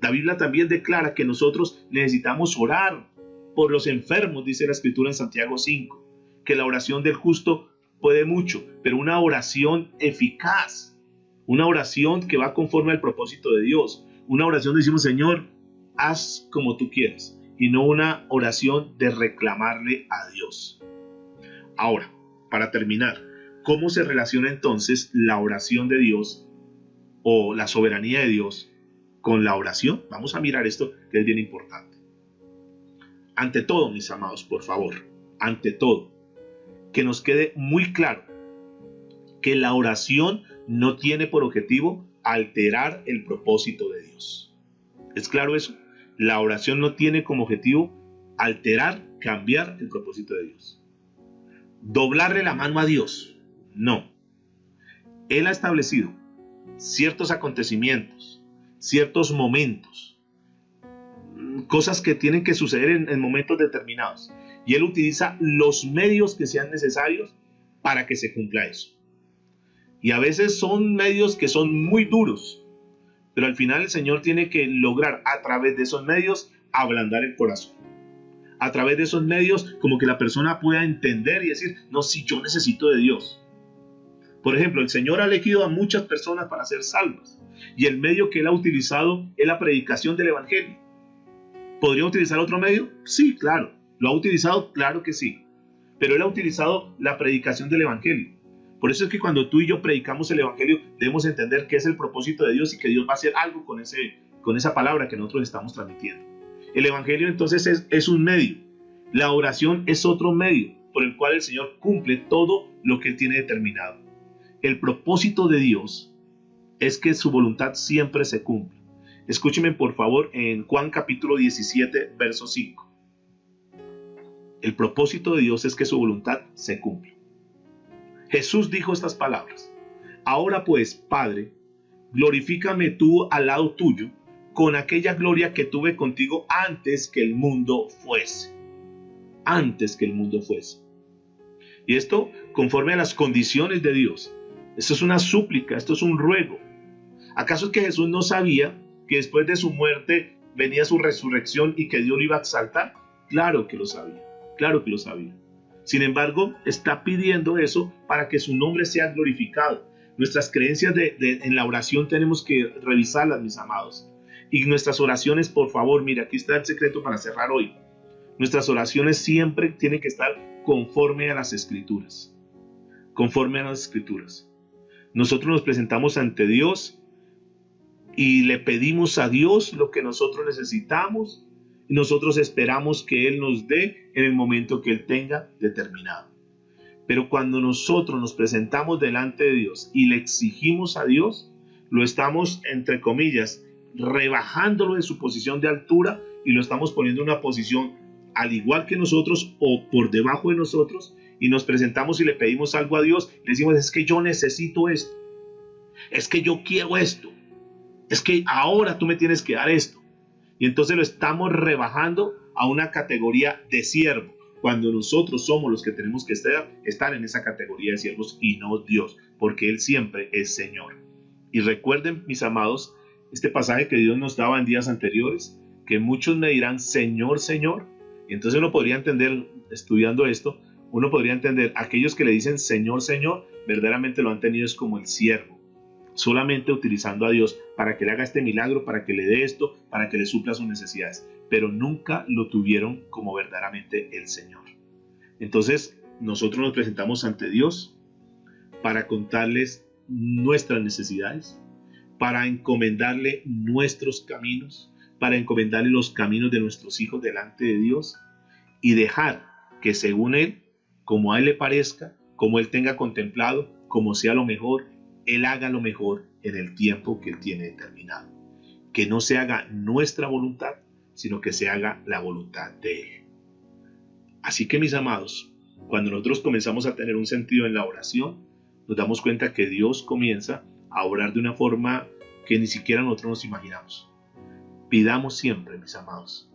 La Biblia también declara que nosotros necesitamos orar por los enfermos, dice la Escritura en Santiago 5, que la oración del justo puede mucho, pero una oración eficaz, una oración que va conforme al propósito de Dios, una oración decimos, Señor, haz como tú quieras, y no una oración de reclamarle a Dios. Ahora, para terminar, ¿cómo se relaciona entonces la oración de Dios o la soberanía de Dios con la oración? Vamos a mirar esto que es bien importante. Ante todo, mis amados, por favor, ante todo, que nos quede muy claro que la oración no tiene por objetivo alterar el propósito de Dios. ¿Es claro eso? La oración no tiene como objetivo alterar, cambiar el propósito de Dios. Doblarle la mano a Dios. No. Él ha establecido ciertos acontecimientos, ciertos momentos, cosas que tienen que suceder en momentos determinados. Y Él utiliza los medios que sean necesarios para que se cumpla eso. Y a veces son medios que son muy duros, pero al final el Señor tiene que lograr a través de esos medios ablandar el corazón. A través de esos medios como que la persona pueda entender y decir, no, si yo necesito de Dios. Por ejemplo, el Señor ha elegido a muchas personas para ser salvas. Y el medio que Él ha utilizado es la predicación del Evangelio. ¿Podría utilizar otro medio? Sí, claro. ¿Lo ha utilizado? Claro que sí. Pero Él ha utilizado la predicación del Evangelio. Por eso es que cuando tú y yo predicamos el Evangelio, debemos entender qué es el propósito de Dios y que Dios va a hacer algo con esa palabra que nosotros estamos transmitiendo. El Evangelio entonces es un medio. La oración es otro medio por el cual el Señor cumple todo lo que Él tiene determinado. El propósito de Dios es que su voluntad siempre se cumple. Escúcheme por favor en Juan capítulo 17, verso 5. El propósito de Dios es que su voluntad se cumpla. Jesús dijo estas palabras: ahora pues, Padre, glorifícame tú al lado tuyo con aquella gloria que tuve contigo antes que el mundo fuese. Antes que el mundo fuese. Y esto conforme a las condiciones de Dios. Esto es una súplica, esto es un ruego. ¿Acaso es que Jesús no sabía que después de su muerte venía su resurrección y que Dios lo iba a exaltar? Claro que lo sabía, claro que lo sabía. Sin embargo, está pidiendo eso para que su nombre sea glorificado. Nuestras creencias en la oración tenemos que revisarlas, mis amados. Y nuestras oraciones, por favor, mira, aquí está el secreto para cerrar hoy. Nuestras oraciones siempre tienen que estar conforme a las Escrituras. Conforme a las Escrituras. Nosotros nos presentamos ante Dios y le pedimos a Dios lo que nosotros necesitamos y nosotros esperamos que Él nos dé en el momento que Él tenga determinado. Pero cuando nosotros nos presentamos delante de Dios y le exigimos a Dios, lo estamos, entre comillas, rebajándolo de su posición de altura y lo estamos poniendo en una posición al igual que nosotros o por debajo de nosotros, y nos presentamos y le pedimos algo a Dios, le decimos: es que yo necesito esto, es que yo quiero esto, es que ahora tú me tienes que dar esto. Y entonces lo estamos rebajando a una categoría de siervo, cuando nosotros somos los que tenemos que estar en esa categoría de siervos y no Dios, porque Él siempre es Señor. Y recuerden, mis amados, este pasaje que Dios nos daba en días anteriores, que muchos me dirán: Señor, Señor. Y entonces uno podría entender, estudiando esto, uno podría entender, aquellos que le dicen Señor, Señor, verdaderamente lo han tenido es como el siervo, solamente utilizando a Dios para que le haga este milagro, para que le dé esto, para que le supla sus necesidades, pero nunca lo tuvieron como verdaderamente el Señor. Entonces nosotros nos presentamos ante Dios para contarles nuestras necesidades, para encomendarle nuestros caminos, para encomendarle los caminos de nuestros hijos delante de Dios y dejar que según Él, como a Él le parezca, como Él tenga contemplado, como sea lo mejor, Él haga lo mejor en el tiempo que Él tiene determinado. Que no se haga nuestra voluntad, sino que se haga la voluntad de Él. Así que, mis amados, cuando nosotros comenzamos a tener un sentido en la oración, nos damos cuenta que Dios comienza a orar de una forma que ni siquiera nosotros nos imaginamos. Pidamos siempre, mis amados,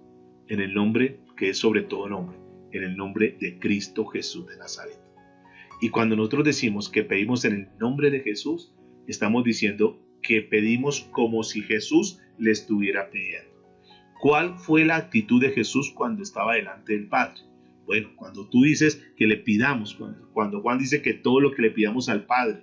en el nombre que es sobre todo nombre, en el nombre de Cristo Jesús de Nazaret. Y cuando nosotros decimos que pedimos en el nombre de Jesús, estamos diciendo que pedimos como si Jesús le estuviera pidiendo. ¿Cuál fue la actitud de Jesús cuando estaba delante del Padre? Bueno, cuando tú dices que le pidamos, cuando Juan dice que todo lo que le pidamos al Padre,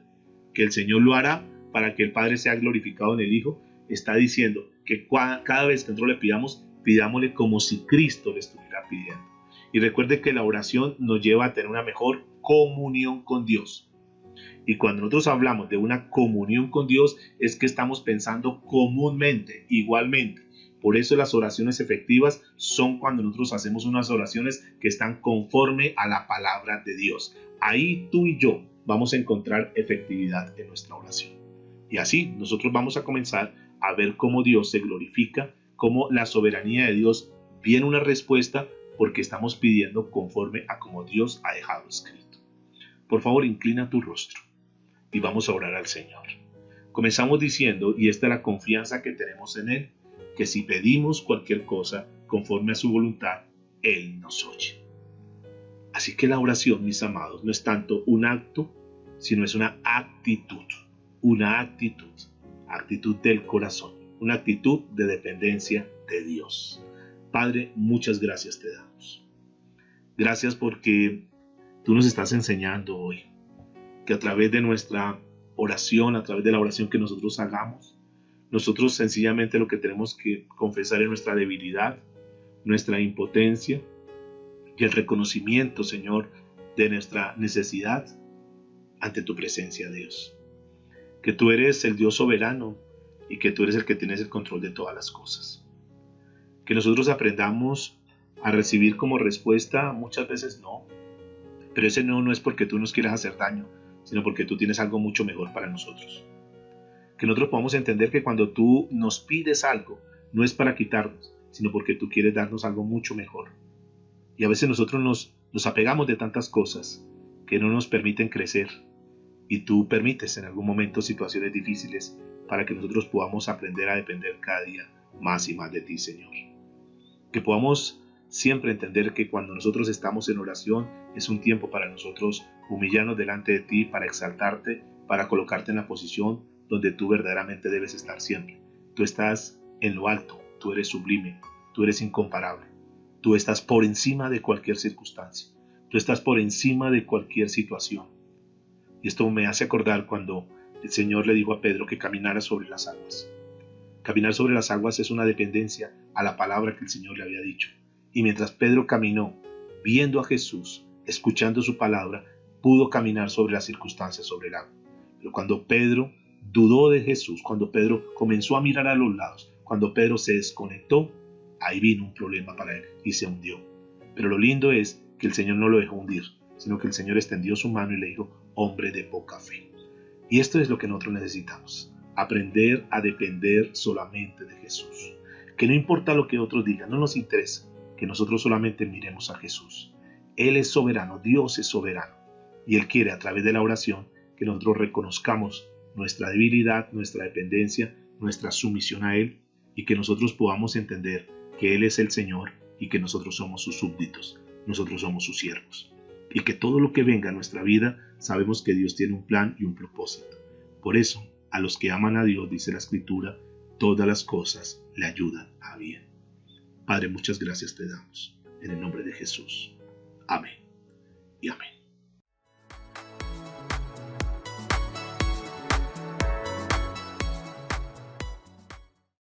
que el Señor lo hará para que el Padre sea glorificado en el Hijo, está diciendo que cada vez que nosotros le pidamos, pidámosle como si Cristo le estuviera pidiendo. Y recuerde que la oración nos lleva a tener una mejor comunión con Dios. Y cuando nosotros hablamos de una comunión con Dios, es que estamos pensando comúnmente, igualmente. Por eso las oraciones efectivas son cuando nosotros hacemos unas oraciones que están conforme a la palabra de Dios. Ahí tú y yo vamos a encontrar efectividad en nuestra oración. Y así nosotros vamos a comenzar a ver cómo Dios se glorifica, cómo la soberanía de Dios viene una respuesta porque estamos pidiendo conforme a como Dios ha dejado escrito. Por favor, inclina tu rostro y vamos a orar al Señor. Comenzamos diciendo, y esta es la confianza que tenemos en Él, que si pedimos cualquier cosa conforme a su voluntad, Él nos oye. Así que la oración, mis amados, no es tanto un acto, sino es una actitud del corazón, una actitud de dependencia de Dios. Padre, muchas gracias te damos. Gracias porque tú nos estás enseñando hoy que a través de nuestra oración, a través de la oración que nosotros hagamos, nosotros sencillamente lo que tenemos que confesar es nuestra debilidad, nuestra impotencia y el reconocimiento, Señor, de nuestra necesidad ante tu presencia, Dios. Que tú eres el Dios soberano y que tú eres el que tienes el control de todas las cosas. Que nosotros aprendamos a recibir como respuesta muchas veces no, pero ese no es porque tú nos quieras hacer daño, sino porque tú tienes algo mucho mejor para nosotros. Que nosotros podamos entender que cuando tú nos pides algo, no es para quitarnos, sino porque tú quieres darnos algo mucho mejor. Y a veces nosotros nos apegamos de tantas cosas que no nos permiten crecer. Y tú permites en algún momento situaciones difíciles para que nosotros podamos aprender a depender cada día más y más de ti, Señor. Que podamos siempre entender que cuando nosotros estamos en oración es un tiempo para nosotros humillarnos delante de ti, para exaltarte, para colocarte en la posición donde tú verdaderamente debes estar siempre. Tú estás en lo alto, tú eres sublime, tú eres incomparable. Tú estás por encima de cualquier circunstancia. Tú estás por encima de cualquier situación. Y esto me hace acordar cuando el Señor le dijo a Pedro que caminara sobre las aguas. Caminar sobre las aguas es una dependencia a la palabra que el Señor le había dicho. Y mientras Pedro caminó, viendo a Jesús, escuchando su palabra, pudo caminar sobre las circunstancias, sobre el agua. Pero cuando Pedro dudó de Jesús, cuando Pedro comenzó a mirar a los lados, cuando Pedro se desconectó, ahí vino un problema para él y se hundió. Pero lo lindo es que el Señor no lo dejó hundir, sino que el Señor extendió su mano y le dijo, hombre de poca fe. Y esto es lo que nosotros necesitamos, aprender a depender solamente de Jesús. Que no importa lo que otros digan, no nos interesa, que nosotros solamente miremos a Jesús. Él es soberano, Dios es soberano. Y Él quiere a través de la oración que nosotros reconozcamos nuestra debilidad, nuestra dependencia, nuestra sumisión a Él y que nosotros podamos entender que Él es el Señor y que nosotros somos sus súbditos, nosotros somos sus siervos. Y que todo lo que venga a nuestra vida, sabemos que Dios tiene un plan y un propósito. Por eso, a los que aman a Dios, dice la Escritura, todas las cosas le ayudan a bien. Padre, muchas gracias te damos. En el nombre de Jesús. Amén y amén.